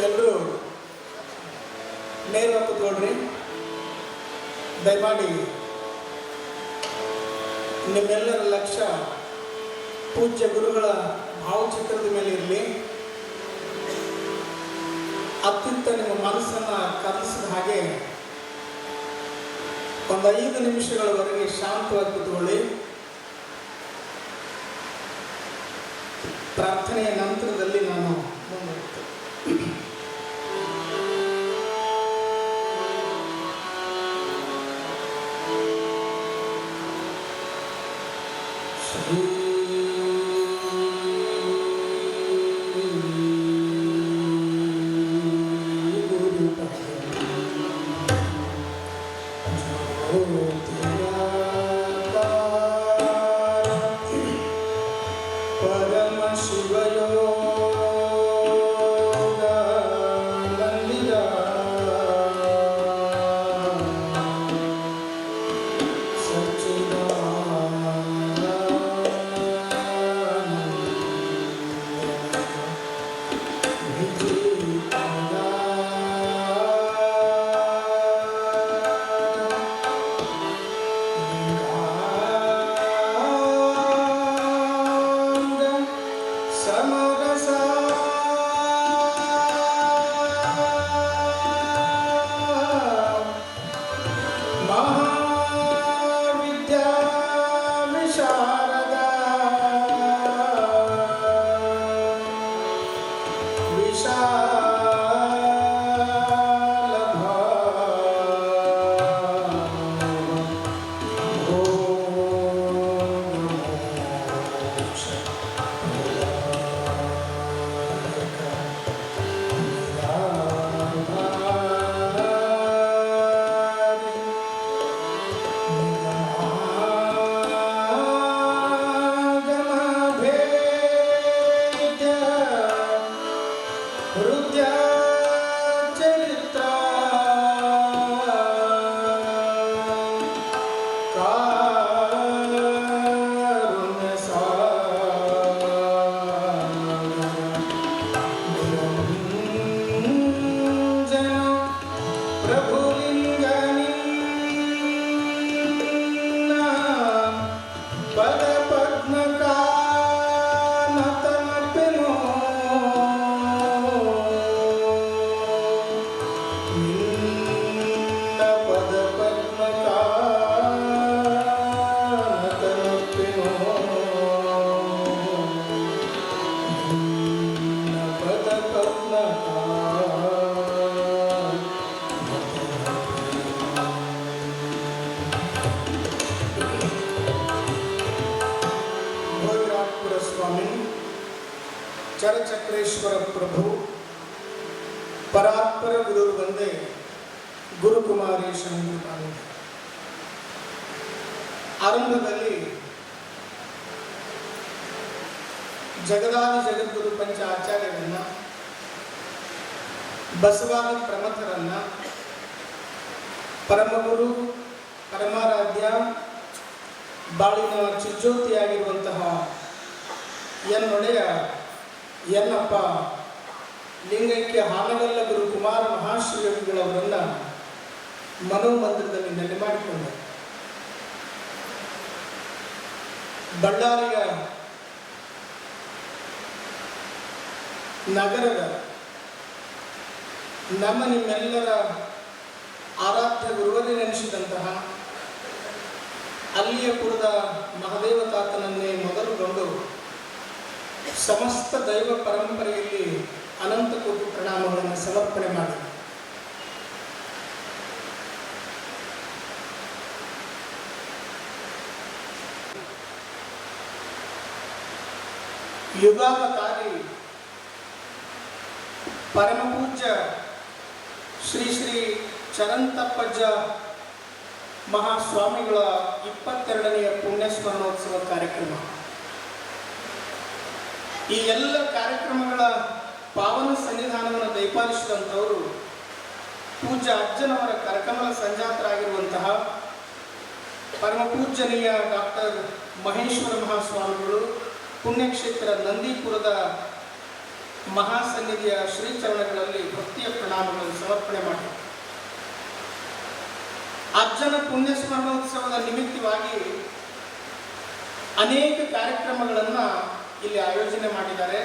ಎಲ್ಲರೂ ನೇರವಾಗಿ ಕೂತ್ಕೊಳ್ರಿ. ದಯಮಾಡಿ ನಿಮ್ಮೆಲ್ಲರ ಲಕ್ಷ್ಯ ಪೂಜ್ಯ ಗುರುಗಳ ಭಾವಚಿತ್ರದ ಮೇಲೆ ಇರಲಿ. ಅತ್ಯಂತ ನಿಮ್ಮ ಮನಸ್ಸನ್ನು ಕಲಿಸಿದ ಹಾಗೆ ಒಂದು 5 ನಿಮಿಷಗಳವರೆಗೆ ಶಾಂತವಾಗಿ ಕೂತ್ಕೊಳ್ಳಿ. ಪ್ರಾರ್ಥನೆಯ ನಂತರದಲ್ಲಿ ನಾನು ಮುಂದುವರಿತೇನೆ. ಚರಚಕ್ರೇಶ್ವರ ಪ್ರಭು ಪರಾತ್ಪರ ಗುರು ಬಂದೆ ಗುರುಕುಮಾರೇಶ ಆರಂಭದಲ್ಲಿ ಜಗದಾದಿ ಜಗದ್ಗುರು ಪಂಚ ಆಚಾರ್ಯರನ್ನ, ಬಸವಾದಿ ಪ್ರಮಥರನ್ನ, ಪರಮಗುರು ಪರಮಾರಾಧ್ಯ ಬಾಳಿನ ಚಿಜ್ಯೋತಿಯಾಗಿರುವಂತಹ ಎನ್ನೊಡೆಯ ಎನ್ನಪ್ಪ ಲಿಂಗೈಕ್ಯ ಹಾನಗಲ್ಲ ಗುರು ಕುಮಾರ ಮಹಾಶ್ರೀಗಳವರನ್ನ ಮನೋಮಂದಿರದಲ್ಲಿ ನೆಲೆ ಮಾಡಿಕೊಂಡೆ. ಬಳ್ಳಾರಿಯ ನಗರದ ನಮ್ಮ ನಿಮ್ಮೆಲ್ಲರ ಆರಾಧ್ಯ ಗುರುವರಿನೆನಿಸಿದಂತಹ ಅಲ್ಲಿಯ ಕುಲದ ಮಹದೇವತಾತನನ್ನೇ ಮೊದಲುಗೊಂಡು ಸಮಸ್ತ ದೈವ ಪರಂಪರೆಯಲ್ಲಿ ಅನಂತ ಕೋಟಿ ಪ್ರಣಾಮಗಳನ್ನು ಸಮರ್ಪಣೆ ಮಾಡಿ ಯುಗಾವತಾರಿ ಪರಮಪೂಜ್ಯ ಶ್ರೀ ಶ್ರೀ ಚರಂತಪ್ಪಜ್ಜ ಮಹಾಸ್ವಾಮಿಗಳ 22ನೇ ಪುಣ್ಯಸ್ಮರಣೋತ್ಸವ ಕಾರ್ಯಕ್ರಮ. ಈ ಎಲ್ಲ ಕಾರ್ಯಕ್ರಮಗಳ ಪಾವನ ಸನ್ನಿಧಾನವನ್ನು ದಯಪಾಲಿಸಿದಂಥವರು ಪೂಜ್ಯ ಅಜ್ಜನವರ ಕರಕಮಲ ಸಂಜಾತರಾಗಿರುವಂತಹ ಪರಮ ಪೂಜ್ಯನೀಯ ಡಾಕ್ಟರ್ ಮಹೇಶ್ವರ ಮಹಾಸ್ವಾಮಿಗಳು ಪುಣ್ಯಕ್ಷೇತ್ರ ನಂದೀಪುರದ ಮಹಾಸನ್ನಿಧಿಯ ಶ್ರೀಚರಣಗಳಲ್ಲಿ ಭಕ್ತಿಯ ಪ್ರಣಾಮಗಳನ್ನು ಸಮರ್ಪಣೆ ಮಾಡಿ ಅಜ್ಜನ ಪುಣ್ಯ ಸ್ಮರಣೋತ್ಸವದ ನಿಮಿತ್ತವಾಗಿ ಅನೇಕ ಕಾರ್ಯಕ್ರಮಗಳನ್ನು ಇಲ್ಲಿ ಆಯೋಜನೆ ಮಾಡಿದ್ದಾರೆ.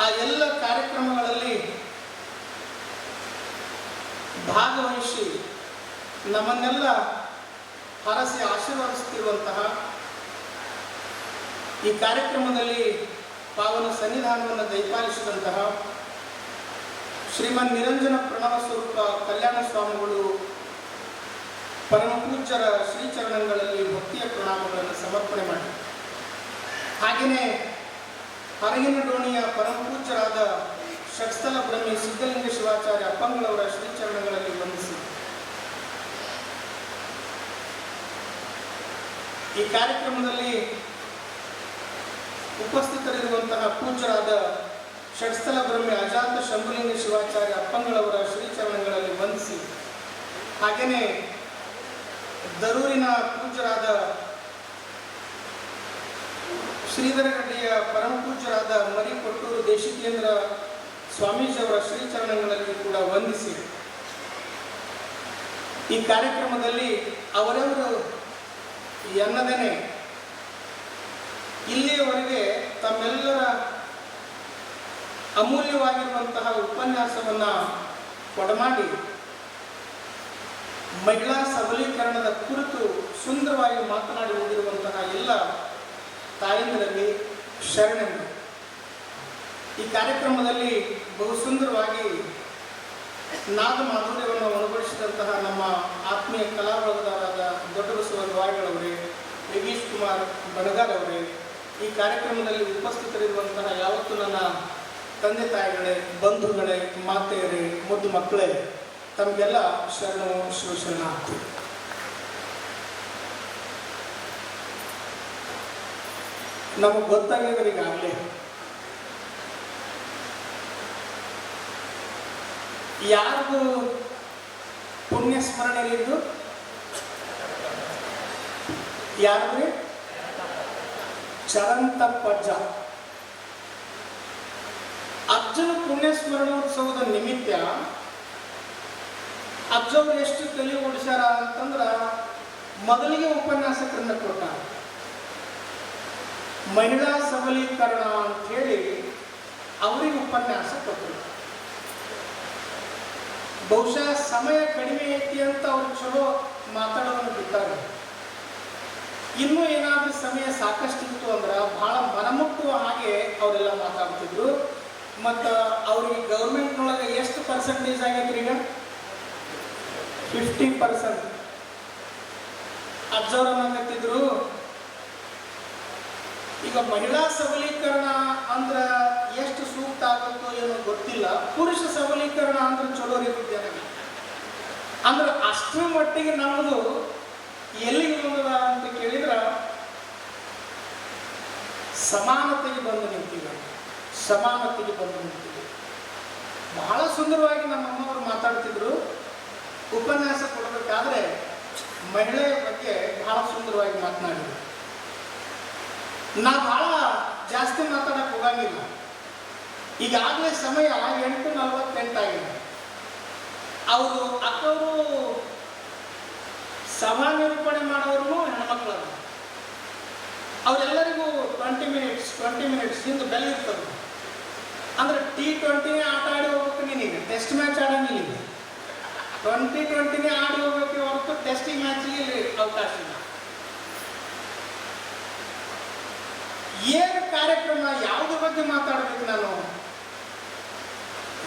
ಆ ಎಲ್ಲ ಕಾರ್ಯಕ್ರಮಗಳಲ್ಲಿ ಭಾಗವಹಿಸಿ ನಮ್ಮನ್ನೆಲ್ಲ ಹರಸಿ ಆಶೀರ್ವದಿಸುತ್ತಿರುವಂತಹ ಈ ಕಾರ್ಯಕ್ರಮದಲ್ಲಿ ಪಾವನ ಸನ್ನಿಧಾನವನ್ನು ದಯಪಾಲಿಸಿದಂತಹ ಶ್ರೀಮನ್ ನಿರಂಜನ ಪ್ರಣವ ಸ್ವರೂಪ ಕಲ್ಯಾಣ ಸ್ವಾಮಿಗಳು ಪರಮ ಪೂಜ್ಯರ ಶ್ರೀಚರಣಗಳಲ್ಲಿ ಭಕ್ತಿಯ ಪ್ರಣಾಮಗಳನ್ನು ಸಮರ್ಪಣೆ ಮಾಡಿ ಹಾಗೆಯೇ ಹರಗಿನ ಡೋಣಿಯ ಪರಮ ಪೂಜ್ಯರಾದ ಷಟ್ಸ್ಥಲ ಬ್ರಹ್ಮಿ ಸಿದ್ಧಲಿಂಗ ಶಿವಾಚಾರ್ಯ ಅಪ್ಪಂಗಳವರ ಶ್ರೀಚರಣಗಳಲ್ಲಿ ವಂದಿಸಿ ಈ ಕಾರ್ಯಕ್ರಮದಲ್ಲಿ ಉಪಸ್ಥಿತರಿರುವಂತಹ ಪೂಜ್ಯರಾದ ಷಟ್ಸ್ಥಲ ಬ್ರಹ್ಮಿ ಅಜಾತ ಶಂಭುಲಿಂಗ ಶಿವಾಚಾರ್ಯ ಅಪ್ಪಂಗಳವರ ಶ್ರೀಚರಣಗಳಲ್ಲಿ ವಂದಿಸಿ ಹಾಗೆಯೇ ದರೂರಿನ ಪೂಜ್ಯರಾದ ಶ್ರೀಧರಗಡ್ಡಿಯ ಪರಮ ಪೂಜ್ಯರಾದ ಮರಿಕೊಟ್ಟೂರು ದೇಶಿಕೇಂದ್ರ ಸ್ವಾಮೀಜಿಯವರ ಶ್ರೀಚರಣಗಳಲ್ಲಿ ಕೂಡ ವಂದಿಸಿ ಈ ಕಾರ್ಯಕ್ರಮದಲ್ಲಿ ಅವರವರು ಎನ್ನದೇನೆ ಇಲ್ಲಿಯವರೆಗೆ ತಮ್ಮೆಲ್ಲರ ಅಮೂಲ್ಯವಾಗಿರುವಂತಹ ಉಪನ್ಯಾಸವನ್ನು ಕೊಡಮಾಡಿ ಮಹಿಳಾ ಸಬಲೀಕರಣದ ಕುರಿತು ಸುಂದರವಾಗಿ ಮಾತನಾಡಿ ಹೋಗಿರುವಂತಹ ಎಲ್ಲ ತಾಯಂದಿರಲ್ಲಿ ಶರಣರು ಈ ಕಾರ್ಯಕ್ರಮದಲ್ಲಿ ಬಹು ಸುಂದರವಾಗಿ ನಾದ ಮಾಧುರ್ಯವನ್ನು ಅನುಭವಿಸಿದಂತಹ ನಮ್ಮ ಆತ್ಮೀಯ ಕಲಾವಿದರಾದ ದೊಡ್ಡ ಬಸವ ದ್ವಾರಗಳವರೇ, ಯೋಗೀಶ್ ಕುಮಾರ್ ಬಣಗಾರ್ ಅವರೇ, ಈ ಕಾರ್ಯಕ್ರಮದಲ್ಲಿ ಉಪಸ್ಥಿತರಿರುವಂತಹ ಯಾವತ್ತು ನನ್ನ ತಂದೆ ತಾಯಿಗಳೇ, ಬಂಧುಗಳೇ, ಮಾತೆಯರೇ, ಮುದ್ದು ಮಕ್ಕಳೇ, ತಮಗೆಲ್ಲ ಶರಣು ಶಿವಶರಣಾರ್ಥಿ. ನಮಗೆ ಗೊತ್ತಾಗಿದ್ರೆ ಈಗಾಗಲೇ ಯಾರಿಗೂ ಪುಣ್ಯ ಸ್ಮರಣೆ ಇದ್ದು ಯಾರು ಚರಂತಪ್ಪಜ್ಜ ಅಜ್ಜನ ಪುಣ್ಯ ಸ್ಮರಣೋತ್ಸವದ ನಿಮಿತ್ತ ಅಜ್ಜವ್ರು ಎಷ್ಟು ತಲೆ ಓಡಿಸ್ಯಾರ ಅಂತಂದ್ರ ಮೊದಲಿಗೆ ಉಪನ್ಯಾಸಕರನ್ನ ಕೊಟ್ಟ ಮಹಿಳಾ ಸಬಲೀಕರಣ ಅಂತ ಹೇಳಿ ಅವರಿಗೆ ಉಪನ್ಯಾಸ ಕೊಟ್ಟರು. ಬಹುಶಃ ಸಮಯ ಕಡಿಮೆ ಐತಿ ಅಂತ ಅವ್ರು ಚಲೋ ಮಾತಾಡೋದನ್ನು ಬಿಟ್ಟಾರೆ. ಇನ್ನೂ ಏನಾದರೂ ಸಮಯ ಸಾಕಷ್ಟಿತ್ತು ಅಂದ್ರೆ ಬಹಳ ಮನಮುಟ್ಟುವ ಹಾಗೆ ಅವರೆಲ್ಲ ಮಾತಾಡ್ತಿದ್ರು. ಮತ್ತು ಅವ್ರಿಗೆ ಗೌರ್ಮೆಂಟ್ನೊಳಗೆ ಎಷ್ಟು ಪರ್ಸೆಂಟೇಜ್ ಆಗೈತ್ರಿ? ಈಗ 50%. ಅಜ್ಜವ್ರು ಅನ್ನಕತ್ತಿದ್ರು, ಈಗ ಮಹಿಳಾ ಸಬಲೀಕರಣ ಅಂದ್ರೆ ಎಷ್ಟು ಸೂಕ್ತ ಆಗುತ್ತೋ ಏನೋ ಗೊತ್ತಿಲ್ಲ, ಪುರುಷ ಸಬಲೀಕರಣ ಅಂದ್ರೆ ಚಲೋ ರೀತಿಯ ಅಂದ್ರೆ ಅಷ್ಟರ ಮಟ್ಟಿಗೆ ನಮ್ಮದು ಎಲ್ಲಿಗೆ ಬಂದದ ಅಂತ ಕೇಳಿದ್ರ ಸಮಾನತೆಗೆ ಬಂದು ನಿಂತೀವಿ. ಸಮಾನತೆಗೆ ಬಂದು ನಿಂತೀವಿ. ಬಹಳ ಸುಂದರವಾಗಿ ನಮ್ಮಮ್ಮವರು ಮಾತಾಡ್ತಿದ್ರು. ಉಪನ್ಯಾಸ ಕೊಡಬೇಕಾದ್ರೆ ಮಹಿಳೆಯ ಬಗ್ಗೆ ಬಹಳ ಸುಂದರವಾಗಿ ಮಾತನಾಡಿದ್ರು. ನಾ ಬಹಳ ಜಾಸ್ತಿ ಮಾತಾಡಕ್ಕೆ ಹೋಗಂಗಿಲ್ಲ. ಈಗಾಗಲೇ ಸಮಯ 8:48 ಆಗಿದೆ. ಅವರು ಅಕ್ಕವರು ಸಭಾ ನಿರೂಪಣೆ ಮಾಡೋರು ಹೆಣ್ಮಕ್ಳು. ಅವರೆಲ್ಲರಿಗೂ 20 ಮಿನಿಟ್ಸ್ ಹಿಂದೆ ಬೆಲ್ ಇರ್ತದೆ. ಅಂದ್ರೆ T20 ಆಟ ಆಡಿ ಹೋಗ್ಬೇಕು. ನೀನೀಗ ಟೆಸ್ಟ್ ಮ್ಯಾಚ್ ಆಡಂಗಿಲ್ಲ. ಈಗ 2020 ಆಡಿ ಹೋಗ್ಬೇಕು ಹೊರತು ಟೆಸ್ಟಿಂಗ್ ಮ್ಯಾಚಿಗೆ ಇಲ್ಲಿ ಅವಕಾಶ ಇಲ್ಲ. ಏನು ಕಾರ್ಯಕ್ರಮ ಯಾವುದ್ರ ಬಗ್ಗೆ ಮಾತಾಡಬೇಕು? ನಾನು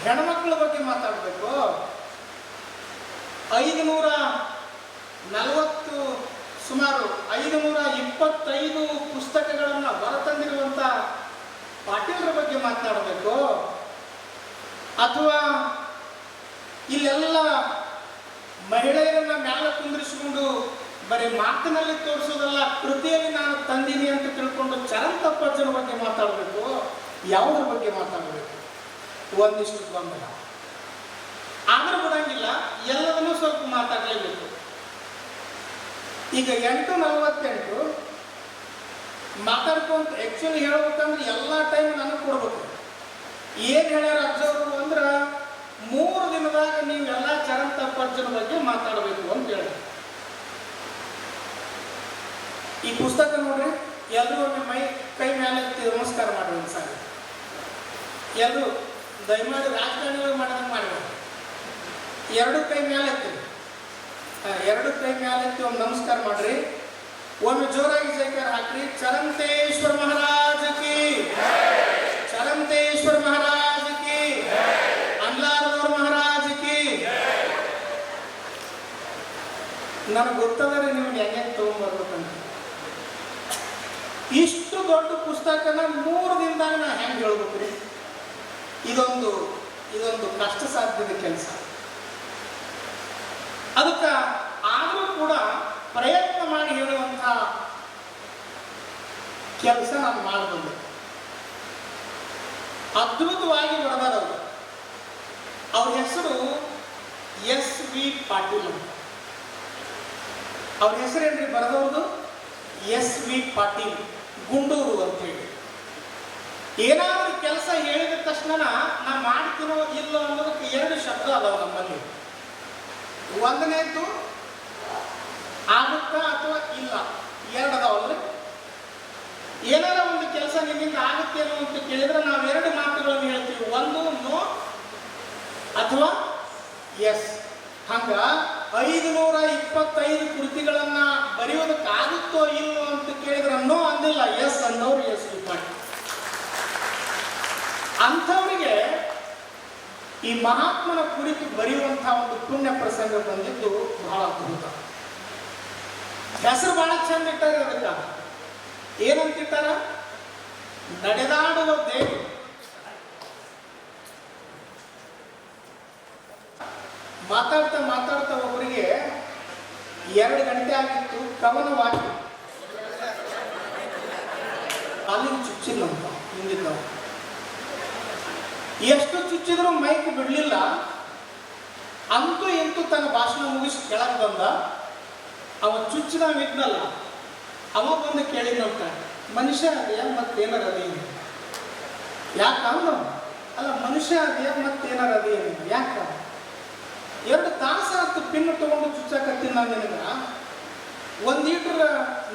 ಹೆಣ್ಮಕ್ಳ ಬಗ್ಗೆ ಮಾತಾಡಬೇಕು. 540 ಸುಮಾರು 525 ಪುಸ್ತಕಗಳನ್ನು ಹೊರತಂದಿರುವಂಥ ಪಾಟೀಲರ ಬಗ್ಗೆ ಮಾತನಾಡಬೇಕು, ಅಥವಾ ಇಲ್ಲೆಲ್ಲ ಮಹಿಳೆಯರನ್ನ ಮ್ಯಾಲ ಕುಂದಿರಿಸಿಕೊಂಡು ಬರೀ ಮಾತಿನಲ್ಲಿ ತೋರಿಸೋದಲ್ಲ, ಕೃತಿಯಲ್ಲಿ ನಾನು ತಂದೀನಿ ಅಂತ ತಿಳ್ಕೊಂಡು ಚರಂತಪ್ಪಜ್ಜನ ಬಗ್ಗೆ ಮಾತಾಡಬೇಕು, ಯಾವುದ್ರ ಬಗ್ಗೆ ಮಾತಾಡಬೇಕು? ಒಂದಿಷ್ಟು ಗೊಂದಲ. ಆದ್ರೆ ಬಿಡಂಗಿಲ್ಲ, ಎಲ್ಲದನ್ನೂ ಸ್ವಲ್ಪ ಮಾತಾಡಲೇಬೇಕು. ಈಗ 8:48 ಮಾತಾಡ್ಕೊಂತ ಆ್ಯಕ್ಚುಲಿ ಹೇಳ್ಬೇಕಂದ್ರೆ ಎಲ್ಲ ಟೈಮ್ ನನಗೆ ಕೊಡ್ಬೇಕು. ಏನು ಹೇಳ್ಯಾರ ಅಜ್ಜವರು ಅಂದ್ರೆ 3 ದಿನದಾಗ ನೀವೆಲ್ಲ ಚರಂತಪ್ಪಜ್ಜನ ಬಗ್ಗೆ ಮಾತಾಡಬೇಕು ಅಂತ ಹೇಳಿ. ಈ ಪುಸ್ತಕ ನೋಡ್ರಿ, ಎಲ್ಲರೂ ಒಮ್ಮೆ ಕೈ ಮೇಲೆ ನಮಸ್ಕಾರ ಮಾಡ್ರಿ ಒಂದ್ಸಾರಿ. ಎಲ್ಲರೂ ದಯಮಾಡಿ ರಾಜಕಾರಣಿಗಳು ಮಾಡಿದಂಗೆ ಮಾಡಬೇಕು. 2 ಕೈ ಮೇಲೆ ಎತ್ತಿ, 2 ಕೈ ಮೇಲೆ ಎತ್ತಿ ಒಂದು ನಮಸ್ಕಾರ ಮಾಡ್ರಿ. ಒಮ್ಮೆ ಜೋರಾಗಿ ಜೈಕಾರ ಹಾಕ್ರಿ. ಚರಂತೇಶ್ವರ ಮಹಾರಾಜ ಕಿ, ಚರಂತೇಶ್ವರ ಮಹಾರಾಜ ಕಿ, ಅನ್ಲಾರದವ್ರ ಮಹಾರಾಜ ಕಿ. ನನಗೆ ಗೊತ್ತಂದ್ರೆ ನಿಮ್ಗೆ ಹೆಂಗೆ ತಗೊಂಡ್ಬರ್ಬೇಕಂತ. ಇಷ್ಟು ದೊಡ್ಡ ಪುಸ್ತಕನ 3 ದಿನದಾಗ ನಾ ಹೆಂಗೆ ಹೇಳ್ಬೇಕ್ರಿ? ಇದೊಂದು ಕಷ್ಟ ಸಾಧ್ಯದ ಕೆಲಸ. ಅದಕ್ಕೆ ಆದರೂ ಕೂಡ ಪ್ರಯತ್ನ ಮಾಡಿ ಹೇಳುವಂಥ ಕೆಲಸ ನಾನು ಮಾಡಬಲ್ಲೆ. ಅದ್ಭುತವಾಗಿ ಬರೆದಾರವರು. ಅವ್ರ ಹೆಸರು SV ಪಾಟೀಲ್ ಅಂತ. ಅವ್ರ ಹೆಸರೇನ್ರಿ ಬರೆದವ್ರದು? SV ಪಾಟೀಲ್, ಗುಂಡೂರು ಅಂತ ಹೇಳಿ. ಏನಾದರೂ ಕೆಲಸ ಹೇಳಿದ ತಕ್ಷಣ ನಾ ಮಾಡ್ತೀನೋ ಇಲ್ಲೋ ಅನ್ನೋದಕ್ಕೆ 2 ಶಬ್ದ ಅದಾವ ನಮ್ಮಲ್ಲಿ. ಒಂದನೇದು ಆಗುತ್ತಾ ಅಥವಾ ಇಲ್ಲ, 2 ಅದಾವಲ್ರಿ. ಏನಾರ ಒಂದು ಕೆಲಸ ನಿಮ್ಮಿಂದ ಆಗುತ್ತೇನೋ ಅಂತ ಕೇಳಿದ್ರೆ ನಾವು 2 ಮಾತುಗಳನ್ನು ಹೇಳ್ತೀವಿ. ಒಂದು ನೋ ಅಥವಾ ಎಸ್. ಹಂಗ 525 ಕೃತಿಗಳನ್ನ ಬರೆಯೋದಕ್ಕಾಗುತ್ತೋ ಇಲ್ಲೋ ಅಂತ ಕೇಳಿದ್ರೆ ನೋ ಅಂದಿಲ್ಲ, ಎಸ್ ಅಂದವ್ರು ಎಸ್ ಮಾಡಿ. ಅಂಥವರಿಗೆ ಈ ಮಹಾತ್ಮನ ಕುರಿತು ಬರೆಯುವಂತಹ ಒಂದು ಪುಣ್ಯ ಪ್ರಸಂಗ ಬಂದಿದ್ದು ಬಹಳ ಅದ್ಭುತ. ಹೆಸರು ಬಹಳ ಚಂದ ಇಟ್ಟಾರೆ. ಅದಕ್ಕ ಏನಂತಿಟ್ಟಾರ? ನಡೆದಾಡುವ ದೇವಿ. ಮಾತಾಡ್ತಾ ಮಾತಾಡ್ತಾ ಒಬ್ಬರಿಗೆ 2 ಗಂಟೆ ಆಗಿತ್ತು. ಕವನವಾಗಿ ಕಾಲಿಗೆ ಚುಚ್ಚಿಲ್ಲ ಅಂತ ಹಿಂದಿದ್ದವ. ಎಷ್ಟು ಚುಚ್ಚಿದ್ರು ಮೈಕ್ ಬಿಡಲಿಲ್ಲ. ಅಂತೂ ಎಂತೂ ತನ್ನ ಭಾಷಣ ಮುಗಿಸಿ ಕೆಳಗೆ ಬಂದ. ಅವ ಚುಚ್ಚಿದವ ಇದ್ನಲ್ಲ, ಅವ ಬಂದು ಕೇಳಿದಂತ, ಮನುಷ್ಯ ಅದೆಯ ಮತ್ತೇನಾರ ಅದೇನು? ಯಾಕ ಅವನು? ಅಲ್ಲ, ಮನುಷ್ಯ ಅದೆಯ ಮತ್ತೇನಾರ ಅದೇನು? ಯಾಕ? 2 ತಾಸು ಹತ್ತು ಪಿನ್ನು ತಗೊಂಡು ಚುಚ್ಚಾಕತ್ತೀನಿ ನಾನು ನಿನಗ. 1 ಲೀಟರ್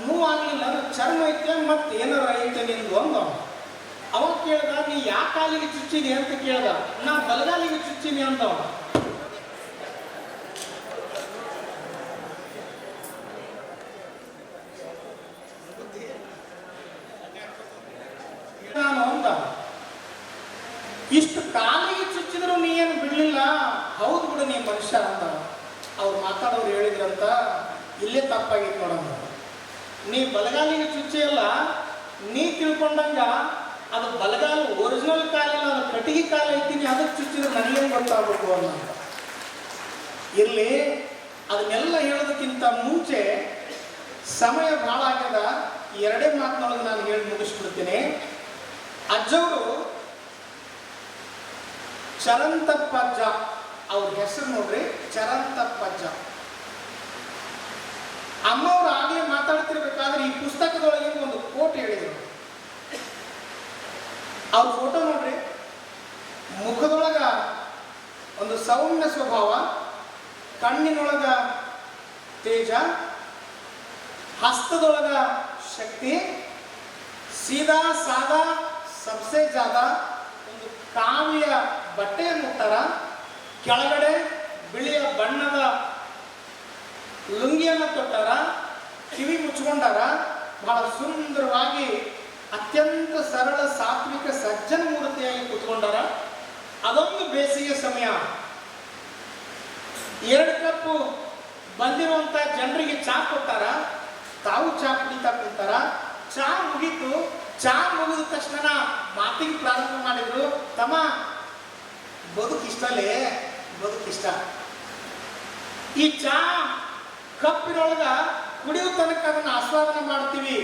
ನೋವಾಗಲಿಲ್ಲ, ಚರ್ಮ ಐತೆ ಮತ್ತೆ ಏನಾರ ಐತೆ ನಿಂದು ಅಂದ. ಅವಾಗ ಕೇಳ್ದ, ನೀ ಯಾವ ಕಾಲಿಗೆ ಚುಚ್ಚಿನಿ ಅಂತ ಕೇಳ್ದ. ನಾ ಬಲಗಾಲಿಗೆ ಚುಚ್ಚಿನಿ ಅಂತವ. ನಾನು ಅಂದ, ಇಷ್ಟು ಕಾಲಿಗೆ ಚುಚ್ಚಿದ್ರು ನೀ ಏನು ಬಿಡ್ಲಿಲ್ಲ. ಹೌದು ಬಿಡು, ನೀ ಮನುಷ್ಯ ಅಂದ. ಅವ್ರು ಮಾತಾಡೋರು ಹೇಳಿದ್ರಂತ, ಇಲ್ಲೇ ತಪ್ಪಾಗಿತ್ತು ನೋಡಂದ. ನೀ ಬಲಗಾಲಿಗೆ ಚುಚ್ಚಿ ಅಲ್ಲ, ನೀ ತಿಳ್ಕೊಂಡಂಗ ಅದು ಬಲಗಾಲ ಒರಿಜಿನಲ್ ಕಾಲಿಲ್ಲ, ಅದು ಕಟ್ಟಿಗೆ ಕಾಲ ಐತೀನಿ, ಅದಕ್ಕೆ ಚುಚ್ಚಿದ್ರೆ ನನಗೇನು ಗೊತ್ತಾಗಬೇಕು ಅನ್ನೋ. ಇರಲಿ, ಅದನ್ನೆಲ್ಲ ಹೇಳೋದಕ್ಕಿಂತ ಮುಂಚೆ ಸಮಯ ಭಾಳ ಆಗ್ಯದ. 2 ಮಾತಿನೊಳಗೆ ನಾನು ಹೇಳಿ ಮುಗಿಸ್ಬಿಡ್ತೀನಿ. ಅಜ್ಜವರು ಚರಂತಪ್ಪಜ್ಜ, ಅವ್ರ ಹೆಸರು ನೋಡ್ರಿ, ಚರಂತಪ್ಪಜ್ಜ. ಅಮ್ಮವ್ರು ಆಗಲೇ ಮಾತಾಡ್ತಿರ್ಬೇಕಾದ್ರೆ ಈ ಪುಸ್ತಕದೊಳಗೆ ಒಂದು ಕೋಟ್ ಹೇಳಿದರು. ಅವ್ರ ಫೋಟೋ ನೋಡ್ರಿ. ಮುಖದೊಳಗ ಒಂದು ಸೌಮ್ಯ ಸ್ವಭಾವ, ಕಣ್ಣಿನೊಳಗ ತೇಜ, ಹಸ್ತದೊಳಗ ಶಕ್ತಿ, ಸೀದಾ ಸಾದಾ ಸಬ್ಸೆ ಜಾದ. ಒಂದು ಕಾವಿಯ ಬಟ್ಟೆಯನ್ನು ಉಟ್ಟಾರ, ಕೆಳಗಡೆ ಬಿಳಿಯ ಬಣ್ಣದ ಲುಂಗಿಯನ್ನು ತೊಟ್ಟಾರ, ಕಿವಿ ಮುಚ್ಕೊಂಡಾರ. ಬಹಳ ಸುಂದರವಾಗಿ ಅತ್ಯಂತ ಸರಳ ಸಾತ್ವಿಕ ಸಜ್ಜನ ಮೂರ್ತಿಯಾಗಿ ಕೂತ್ಕೊಂಡಾರ. ಅದೊಂದು ಬೇಸಿಗೆ ಸಮಯ. 2 ಕಪ್ಪು ಬಂದಿರುವಂಥ ಜನರಿಗೆ ಚಾ ಕೊಟ್ಟಾರ. ತಾವು ಚಾ ಕುಡಿತಾ ಕುಂತಾರ. ಚಾ ಮುಗೀತು. ಚಾ ಮುಗಿದ ತಕ್ಷಣ ಮಾತಿಗೆ ಪ್ರಾರಂಭ ಮಾಡಿದ್ರು. ತಮ್ಮ, ಬದುಕಿಷ್ಟಲೇ, ಬದುಕಿಷ್ಟ. ಈ ಚಾ ಕಪ್ಪಿನೊಳಗ ಕುಡಿಯೋ ತನಕ ಅದನ್ನು ಆಸ್ವಾದನೆ ಮಾಡ್ತೀವಿ,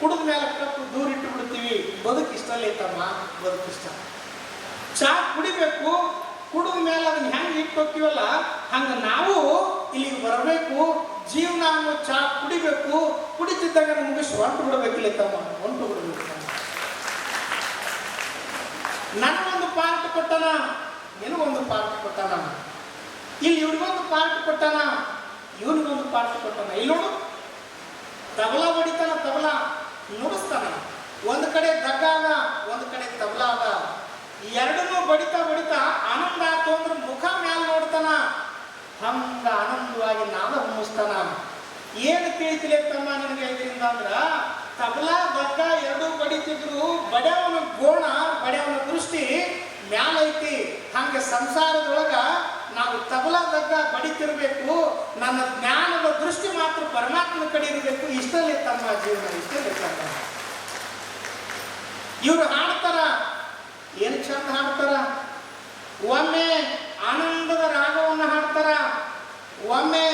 ಕುಡಿದ ಮೇಲೆ ಕಪ್ಪು ದೂರ ಇಟ್ಟು ಬಿಡ್ತೀವಿ. ಬದುಕಿಷ್ಟಲೇ ತಮ್ಮ, ಬದುಕಿಷ್ಟ. ಚಾ ಕುಡಿಬೇಕು, ಕುಡಿದ ಮೇಲೆ ಅದನ್ನ ಹೆಂಗೆ ಇಟ್ಟು ಹೋಗ್ತೀವಲ್ಲ, ಹಂಗೆ ನಾವು ಇಲ್ಲಿಗೆ ಬರಬೇಕು, ಜೀವನ ಅನ್ನೋ ಚಾ ಕುಡಿಬೇಕು, ಕುಡಿತಿದ್ದಾಗ ಮುಗಿಸಿ ಹೊಂಟು ಬಿಡಬೇಕಿಲ್ಲ ತಮ್ಮ, ಹೊಂಟು ಬಿಡಬೇಕು. ನನಗೊಂದು ಪಾರ್ಟ್ ಕೊಟ್ಟನ, ನಿನಗೊಂದು ಪಾರ್ಟ್ ಕೊಟ್ಟನ, ಇಲ್ಲಿ ಇವ್ರಿಗೊಂದು ಪಾರ್ಟ್ ಕೊಟ್ಟನ, ಇವನಿಗೊಂದು ಪಾರ್ಟ್ ಕೊಟ್ಟನ. ಇಲ್ಲಿ ನೋಡು, ತಬಲಾ ಹೊಡಿತಾನ, ತಬಲಾ ನುಡಿಸ್ತಾನ, ಒಂದು ಕಡೆ ದಗ್ಗ ಅದ, ಒಂದು ಕಡೆ ತಬಲಾ ಅದ, ಎರಡನ್ನೂ ಬಡಿತಾ ಬಡಿತಾ ಆನಂದ ಆಯ್ತು ಅಂದ್ರೆ ಮುಖ ಮ್ಯಾಲ ನೋಡ್ತಾನ, ಹಂಗ ಆನಂದವಾಗಿ ನಾದ ಹೊಮ್ಮಿಸ್ತಾನ. ಏನು ತಿಳಿತಿಲ್ಲ ತಮ್ಮ ನಿನಗೆ ಇದರಿಂದ ಅಂದ್ರ, ತಬಲಾ ದಗ್ಗ ಎರಡೂ ಬಡಿತಿದ್ರು, ಬಡ್ಯಾವನ ಗೋಣ, ಬಡ್ಯಾವನ ದೃಷ್ಟಿ ಮ್ಯಾಲ ಐತಿ. ಹಂಗೆ ಸಂಸಾರದೊಳಗ ನಾವು ತಬಲಾ ದಗ್ಗ ಬಡಿತಿರ್ಬೇಕು, ನನ್ನ ಜ್ಞಾನದ ದೃಷ್ಟಿ ಮಾತ್ರ ಪರಮಾತ್ಮನ ಕಡೆ ಇರಬೇಕು. ಇಷ್ಟಲ್ಲೇ ತಮ್ಮ ಜೀವನ, ಇಷ್ಟಲ್ಲೇ ತಮ್ಮ. ಇವರು ಹಾಡ್ತಾರ, ಏನು ಚಂದ ಹಾಡ್ತಾರ. ಒಮ್ಮೆ ಆನಂದದ ರಾಗವನ್ನು ಹಾಡ್ತಾರ, ಒಮ್ಮೆ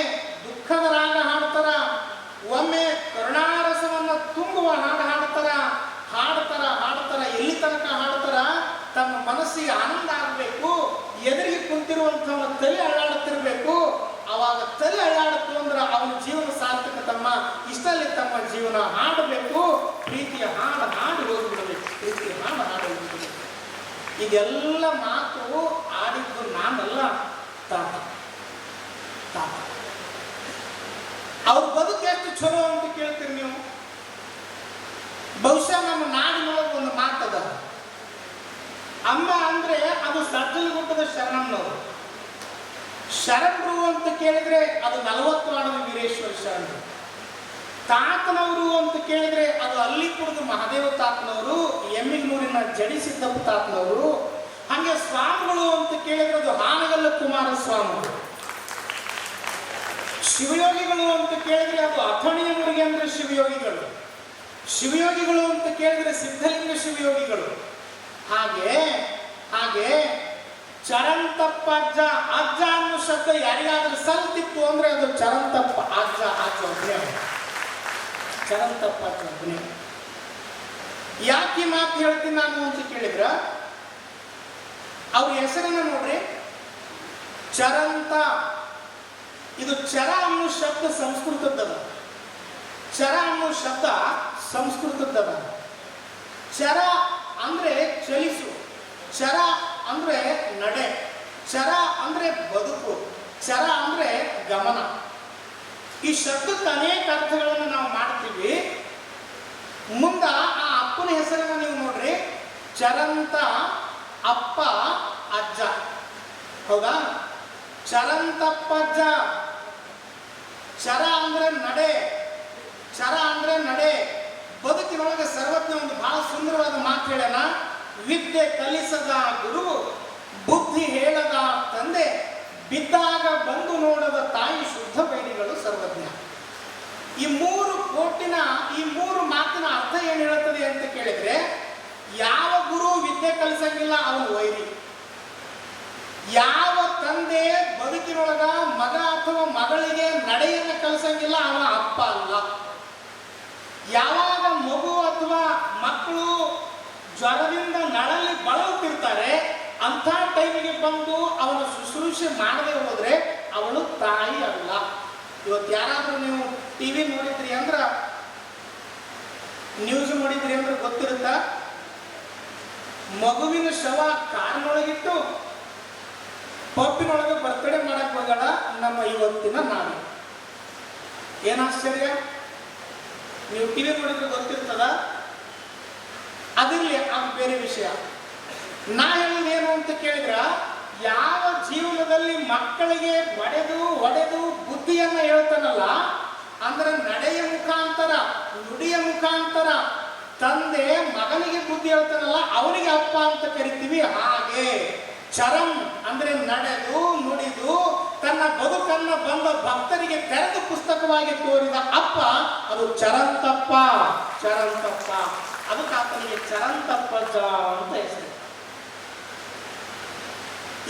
ದುಃಖದ ರಾಗ ಹಾಡ್ತಾರ, ಒಮ್ಮೆ ಕರುಣಾರಸವನ್ನು ತುಂಬುವ ಹಾಡು ಹಾಡ್ತಾರ. ಹಾಡ್ತಾರ ಹಾಡ್ತಾರ ಎಲ್ಲಿ ತನಕ ಹಾಡ್ತಾರ, ತಮ್ಮ ಮನಸ್ಸಿಗೆ ಆನಂದ ಆಗಬೇಕು, ಎದುರಿಗೆ ಕುಂತಿರುವಂಥವನ ತಲೆ ಅಳ್ಳಾಡುತ್ತಿರಬೇಕು. ಅವಾಗ ತಲೆ ಅಳ್ಳಾಡುತ್ತು ಅಂದ್ರೆ ಅವನ ಜೀವನ ಸಾರ್ಥಕ ತಮ್ಮ. ಇಷ್ಟಲ್ಲಿ ತಮ್ಮ ಜೀವನ ಹಾಡಬೇಕು, ಪ್ರೀತಿಯ ಹಾಡು ಹಾಡಿ ಹೋಗಿಬಿಡಬೇಕು, ಪ್ರೀತಿಯ ಹಾಡು ಹಾಡಿ ಹೋಗಿಬಿಡಬೇಕು. ಇದೆಲ್ಲ ಮಾತು ಆಡಿದ್ದು ನಾನಲ್ಲ, ತಾತ. ತಾತ ಅವ್ರ ಬದುಕು ಎಷ್ಟು ಚಲೋ ಅಂತ ಕೇಳ್ತೀರಿ ನೀವು. ಬಹುಶಃ ನಮ್ಮ ನಾಡಿನೊಳಗೆ ಒಂದು ಮಾತದ, ಅಮ್ಮ ಅಂದ್ರೆ ಅದು ಸಜ್ಜಲಗುಡ್ಡದ ಶರಣನವರು. ಶರಣರು ಅಂತ ಕೇಳಿದ್ರೆ ಅದು 40 ಆಣದ ವೀರೇಶ್ವರ ಶರಣರು. ತಾತನವರು ಅಂತ ಕೇಳಿದ್ರೆ ಅದು ಅಲ್ಲಿಪುರದ ಮಹಾದೇವ ತಾತನವರು, ಎಮ್ಮಿಗನೂರಿನ ಜಡಿ ಸಿದ್ದಪ್ಪ ತಾತನವರು. ಹಾಗೆ ಸ್ವಾಮಿಗಳು ಅಂತ ಕೇಳಿದ್ರೆ ಅದು ಹಾನಗಲ್ಲ ಕುಮಾರಸ್ವಾಮಿಗಳು. ಶಿವಯೋಗಿಗಳು ಅಂತ ಕೇಳಿದ್ರೆ ಅದು ಅಥಣಿಯ ಮುರುಗೇಂದ್ರ ಶಿವಯೋಗಿಗಳು. ಶಿವಯೋಗಿಗಳು ಅಂತ ಕೇಳಿದ್ರೆ ಸಿದ್ಧಲಿಂಗ ಶಿವಯೋಗಿಗಳು. ಹಾಗೆ ಹಾಗೆ ಚರಂತಪ್ಪ ಅಜ್ಜ, ಅಜ್ಜ ಅನ್ನೋ ಶಬ್ದ ಯಾರಿಗಾದ್ರೂ ಸಲ್ತಿತ್ತು ಅಂದ್ರೆ ಅದು ಚರಂತಪ್ಪ ಅಜ್ಜ, ಅಜ್ಜ ಒಬ್ಬನೇ, ಚರಂತಪ್ಪ ಅಜ್ಜ ಒಬ್ಬನೇ. ಯಾಕೆ ಮಾತು ಹೇಳ್ತೀನಿ ನಾನು ಅಂತ ಕೇಳಿದ್ರ, ಅವ್ರ ಹೆಸರನ್ನ ನೋಡ್ರಿ, ಚರಂತ. ಇದು ಚರ ಅನ್ನೋ ಶಬ್ದ ಸಂಸ್ಕೃತದ್ದದ. ಚರ ಅನ್ನೋ ಶಬ್ದ ಸಂಸ್ಕೃತದ್ದದ. ಚರ ಅಂದ್ರೆ ಚಲಿಸು, ಚರ ಅಂದ್ರೆ ನಡೆ, ಚರ ಅಂದ್ರೆ ಬದುಕು, ಚರ ಅಂದ್ರೆ ಗಮನ. ಈ ಶಬ್ದಕ್ಕೆ ಅನೇಕ ಅರ್ಥಗಳನ್ನು ನಾವು ಮಾಡ್ತೀವಿ. ಮುಂದ ಆ ಅಪ್ಪನ ಹೆಸರನ್ನ ನೀವು ನೋಡ್ರಿ, ಚರಂತ ಅಪ್ಪ ಅಜ್ಜ. ಹೌದಾ? ಚರಂತಪ್ಪಜ್ಜ. ಚರ ಅಂದ್ರೆ ನಡೆ, ಚರ ಅಂದ್ರೆ ನಡೆ. ಬದುಕಿನೊಳಗೆ ಸರ್ವಜ್ಞ ಒಂದು ಬಹಳ ಸುಂದರವಾದ ಮಾತು ಹೇಳ್ಯಾನ, ವಿದ್ಯೆ ಕಲಿಸದ ಗುರು, ಬುದ್ಧಿ ಹೇಳದ ತಂದೆ, ಬಿದ್ದಾಗ ಬಂದು ನೋಡದ ತಾಯಿ, ಶುದ್ಧ ಬೈರಿಗಳು ಸರ್ವಜ್ಞ. ಈ 3 ಕೋಟಿನ ಈ 3 ಮಾತಿನ ಅರ್ಥ ಏನು ಹೇಳುತ್ತದೆ ಅಂತ ಕೇಳಿದ್ರೆ, ಯಾವ ಗುರು ವಿದ್ಯೆ ಕಲಿಸಂಗಿಲ್ಲ ಅವನು ವೈರಿ. ಯಾವ ತಂದೆ ಬದುಕಿನೊಳಗ ಮಗ ಅಥವಾ ಮಗಳಿಗೆ ನಡೆಯನ್ನು ಕಲಿಸಂಗಿಲ್ಲ ಅವ ಅಪ್ಪ ಅಲ್ಲ. ಯಾವಾಗ ಮಗು ಅಥವಾ ಮಕ್ಕಳು ಜ್ವರದಿಂದ ನಳಲಿ ಬಳಲ್ತಿರ್ತಾರೆ, ಅಂಥ ಟೈಮಿಗೆ ಬಂದು ಅವನ ಶುಶ್ರೂಷೆ ಮಾಡದೆ ಹೋದ್ರೆ ಅವಳು ತಾಯಿ ಅಲ್ಲ. ಇವತ್ತು ಯಾರಾದ್ರೂ ನೀವು ಟಿವಿ ನೋಡಿದ್ರಿ ಅಂದ್ರ, ನ್ಯೂಸ್ ನೋಡಿದ್ರಿ ಅಂದ್ರೆ ಗೊತ್ತಿರುತ್ತ, ಮಗುವಿನ ಶವ ಕಾರಿನೊಳಗಿಟ್ಟು ಪಪ್ಪಿನೊಳಗೆ ಬರ್ತಡೇ ಮಾಡಕ್ ಹೋಗಲ್ಲ ನಮ್ಮ ಇವತ್ತಿನ ನಾಡು. ಏನ್ ಆಶ್ಚರ್ಯ! ನೀವು ಟಿವಿ ನೋಡಿದ್ರೆ ಗೊತ್ತಿರ್ತದ. ಅದಿರ್ಲಿ, ಅದು ಬೇರೆ ವಿಷಯ. ನಾ ಹೇಳೋದೇನು ಅಂತ ಕೇಳಿದ್ರ, ಯಾವ ಜೀವನದಲ್ಲಿ ಮಕ್ಕಳಿಗೆ ಒಡೆದು ಬುದ್ಧಿಯನ್ನ ಹೇಳ್ತಾನಲ್ಲ, ಅಂದ್ರೆ ನಡೆಯ ಮುಖಾಂತರ, ನುಡಿಯ ಮುಖಾಂತರ ತಂದೆ ಮಗನಿಗೆ ಬುದ್ಧಿ ಹೇಳ್ತಾನಲ್ಲ, ಅವನಿಗೆ ಅಪ್ಪ ಅಂತ ಕರಿತೀವಿ. ಹಾಗೆ ಚರಂ ಅಂದ್ರೆ ನಡೆದು ನುಡಿದು ತನ್ನ ಬದುಕನ್ನ ಬಂದ ಭಕ್ತರಿಗೆ ತೆರೆದ ಪುಸ್ತಕವಾಗಿ ತೋರಿದ ಅಪ್ಪ, ಅದು ಚರಂತಪ್ಪ. ಚರಂತಪ್ಪ, ಅದಕ್ಕೆ ಆತನಿಗೆ ಚರಂತಪ್ಪಜ್ಜ ಅಂತ ಹೆಸರು.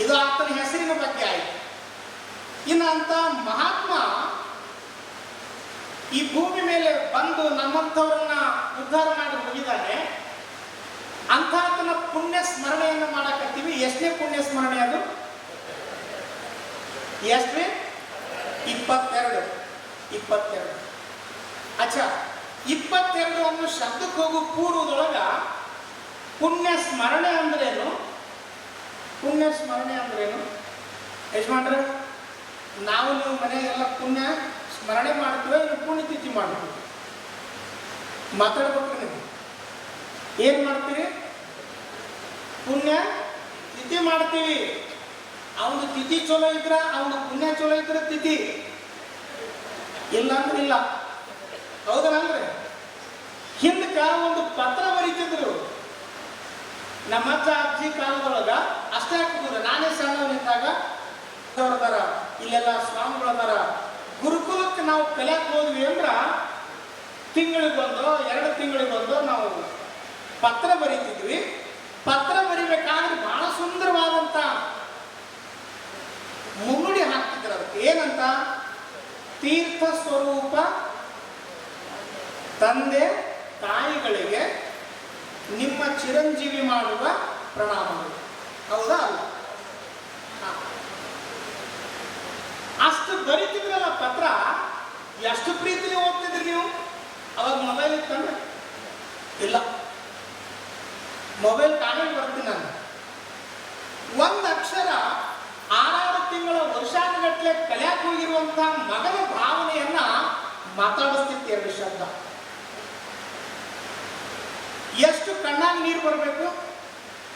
ಇದು ಆತನ ಹೆಸರಿನ ಬಗ್ಗೆ ಆಯ್ತು. ಇನ್ನಂತ ಮಹಾತ್ಮ ಈ ಭೂಮಿ ಮೇಲೆ ಬಂದು ನಮ್ಮಂಥವ್ರನ್ನ ಉದ್ಧಾರ ಮಾಡಿ ಹೋಗಿದ್ದಾನೆ. ಅಂಥಾತನ ಪುಣ್ಯ ಸ್ಮರಣೆಯನ್ನು ಮಾಡಕತ್ತೀವಿ. ಎಷ್ಟನೇ ಪುಣ್ಯ ಸ್ಮರಣೆ ಅದು? ಎಷ್ಟೇ? 22. 22. ಅಚ್ಚಾ, 22 ಅನ್ನೋ ಶಬ್ದಕ್ಕೆ ಹೋಗೋ ಪೂರ್ವದೊಳಗ ಪುಣ್ಯ ಸ್ಮರಣೆ ಅಂದ್ರೇನು? ಪುಣ್ಯ ಸ್ಮರಣೆ ಅಂದ್ರೇನು ಯಜಮಾನ್ರೆ? ನಾವು ನೀವು ಮನೆಗೆಲ್ಲ ಪುಣ್ಯ ಸ್ಮರಣೆ ಮಾಡ್ತೀವಿ, ನೀವು ಪುಣ್ಯತಿಥಿ ಮಾಡ್ತೀವಿ. ಮಾತಾಡ್ಬೇಕು ನೀವು. ಏನು ಮಾಡ್ತೀರಿ? ಪುಣ್ಯ ತಿಥಿ ಮಾಡ್ತೀವಿ. ಅವನು ತಿಥಿ ಚಲೋ ಇದ್ರ, ಅವನ ಪುಣ್ಯ ಚಲೋ ಇದ್ರ ತಿಥಿ, ಇಲ್ಲ ಅಂದ್ರೆ ಇಲ್ಲ. ಹೌದನಲ್ರಿ? ಹಿಂದಕ್ಕೆ ಒಂದು ಪತ್ರ ಬರೀತಿದ್ರು ನಮ್ಮ ಅಜ್ಜ ಅಜ್ಜಿ ಕಾಲದೊಳಗ. ಅಷ್ಟೇ ಹಾಕಿದ್ರು. ನಾನೇ ಸಣ್ಣವನಿದ್ದಾಗ ಅವ್ರದಾರ, ಇಲ್ಲೆಲ್ಲ ಸ್ವಾಮಿಗಳದಾರ. ಗುರುಕುಲಕ್ಕೆ ನಾವು ಕಲಿಯಕ್ಕೆ ಹೋದ್ವಿ ಅಂದ್ರ ತಿಂಗಳಿಗೊಂದು 2 ತಿಂಗಳಿಗೊಂದು ನಾವು ಪತ್ರ ಬರೀತಿದ್ವಿ. ಪತ್ರ ಬರಿಬೇಕಾದ್ರೆ ಬಹಳ ಸುಂದರವಾದಂತ ಮುನ್ನುಡಿ ಹಾಕ್ತಿದ್ರು. ಅದಕ್ಕೆ ಏನಂತ? ತೀರ್ಥ ಸ್ವರೂಪ ತಂದೆ ತಾಯಿಗಳಿಗೆ ನಿಮ್ಮ ಚಿರಂಜೀವಿ ಮಾಡುವ ಪ್ರಣಾಮಗಳು. ಹೌದಾ ಅಲ್ಲ? ಅಷ್ಟು ಬರೀತಿದ್ರಲ್ಲ ಪತ್ರ. ಎಷ್ಟು ಪ್ರೀತಿಲಿ ಓದ್ತಿದ್ರಿ ನೀವು? ಅವಾಗ ಮೊಬೈಲ್ ಇತ್ತಂದ್ರೆ ಇಲ್ಲ. ಮೊಬೈಲ್ ಕಾಲೇಜ್ ಬರ್ತೀನಿ ನಾನು. ಒಂದು ಅಕ್ಷರ 6 ತಿಂಗಳ ವರ್ಷಾನುಗಟ್ಟಲೆ ಕಲಿಯಾಕ್ ಹೋಗಿರುವಂತಹ ಮಗನ ಭಾವನೆಯನ್ನ ಮಾತಾಡಿಸ್ತಿತ್ತು 2 ಶಬ್ದ. ಎಷ್ಟು ಕಣ್ಣಾಗಿ ನೀರು ಬರಬೇಕು,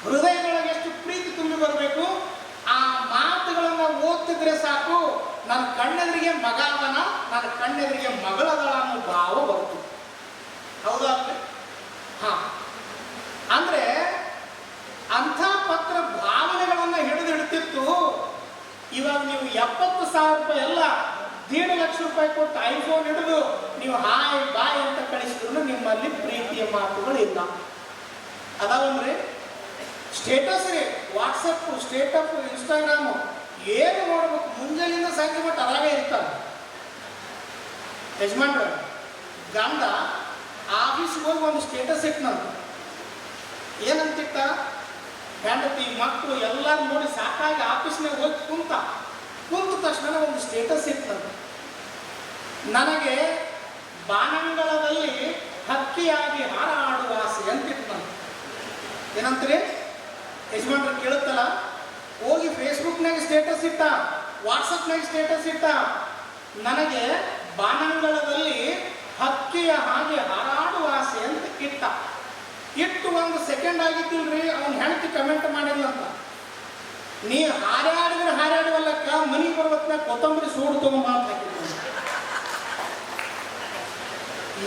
ಹೃದಯದೊಳಗೆ ಎಷ್ಟು ಪ್ರೀತಿ ತುಂಬಿ ಬರಬೇಕು. ಆ ಮಾತುಗಳನ್ನ ಓದ್ತಿದ್ರೆ ಸಾಕು, ನನ್ನ ಕಣ್ಣೆದುರಿಗೆ ಮಗ ಅವನ, ನನ್ನ ಕಣ್ಣೆದುರಿಗೆ ಮಗಳದಳ ಅನ್ನೋ ಭಾವ ಬರ್ತದೆ. ಹೌದಾ? ಹಾ, ಅಂದ್ರೆ ಅಂಥ ಪತ್ರ ಭಾವನೆಗಳನ್ನ ಹಿಡಿದಿಡ್ತಿತ್ತು. ಇವಾಗ ನೀವು 70,000 ರೂಪಾಯಿ ಎಲ್ಲ 1.5 ಲಕ್ಷ ರೂಪಾಯಿ ಕೊಟ್ಟು ಐಫೋನ್ ಹಿಡಿದು ನೀವು ಹಾಯ್ ಬಾಯ್ ಅಂತ ಕಳಿಸಿದ್ರು ನಿಮ್ಮಲ್ಲಿ ಪ್ರೀತಿಯ ಮಾತುಗಳು ಇಲ್ಲ. ಅದಾವಂದ್ರೆ ಸ್ಟೇಟಸ್ ರೀ, ವಾಟ್ಸಪ್ ಸ್ಟೇಟಸ್, ಇನ್ಸ್ಟಾಗ್ರಾಮು ಏನು ನೋಡ್ಬೇಕು, ಮುಂಜಾನೆಯಿಂದ ಸಂಜೆ ಮಟ್ಟ ಅದಾಗೇ ಇರ್ತಾರೆ. ಯಜಮಾನ್ರ ಗಂಡ ಆಫೀಸ್ಗೆ ಹೋಗಿ ಒಂದು ಸ್ಟೇಟಸ್ ಇಟ್ಟನಂತ. ಏನಂತಿಟ್ಟ? ಹೆಂಡತಿ ಮಕ್ಕಳು ಎಲ್ಲರೂ ನೋಡಿ ಸಾಕಾಗಿ ಆಫೀಸ್ನಾಗ ಹೋಗಿ ಕುಂತ ತಕ್ಷಣ ಒಂದು ಸ್ಟೇಟಸ್ ಇಟ್ಟಂತ. ನನಗೆ ಬಾನಂಗಳದಲ್ಲಿ ಹಕ್ಕಿಯಾಗಿ ಹಾರಾಡುವ ಆಸೆ ಅಂತಿಟ್ಟಂತ. ಏನಂತ್ರಿ ಯಜಮಾನ್ರು? ಕೇಳುತ್ತಲ್ಲ, ಹೋಗಿ ಫೇಸ್ಬುಕ್ನಾಗ ಸ್ಟೇಟಸ್ ಇಟ್ಟ, ವಾಟ್ಸಪ್ನಾಗ ಸ್ಟೇಟಸ್ ಇಟ್ಟ, ನನಗೆ ಬಾನಂಗಳದಲ್ಲಿ ಹಕ್ಕಿಯ ಹಾಗೆ ಹಾರಾಡುವ ಆಸೆ ಅಂತ ಇಟ್ಟ. ಇಟ್ಟು 1 ಸೆಕೆಂಡ್ ಆಗಿದ್ದಿಲ್ರಿ, ಅವನ ಹೆಂಡತಿ ಕಮೆಂಟ್ ಮಾಡಿಲ್ಲ ಅಂತ. ನೀ ಹಾರಾಡಿದ್ರೆ ಹಾರಾಡುವಲ್ಲಕ್ಕ ಮನೆಗೆ ಬರ್ಬೇಕನ್ನ ಕೊತ್ತಂಬರಿ ಸೋಡು ತಗೊಂಬ ಅಂತ ಹಾಕಿದ್ದ.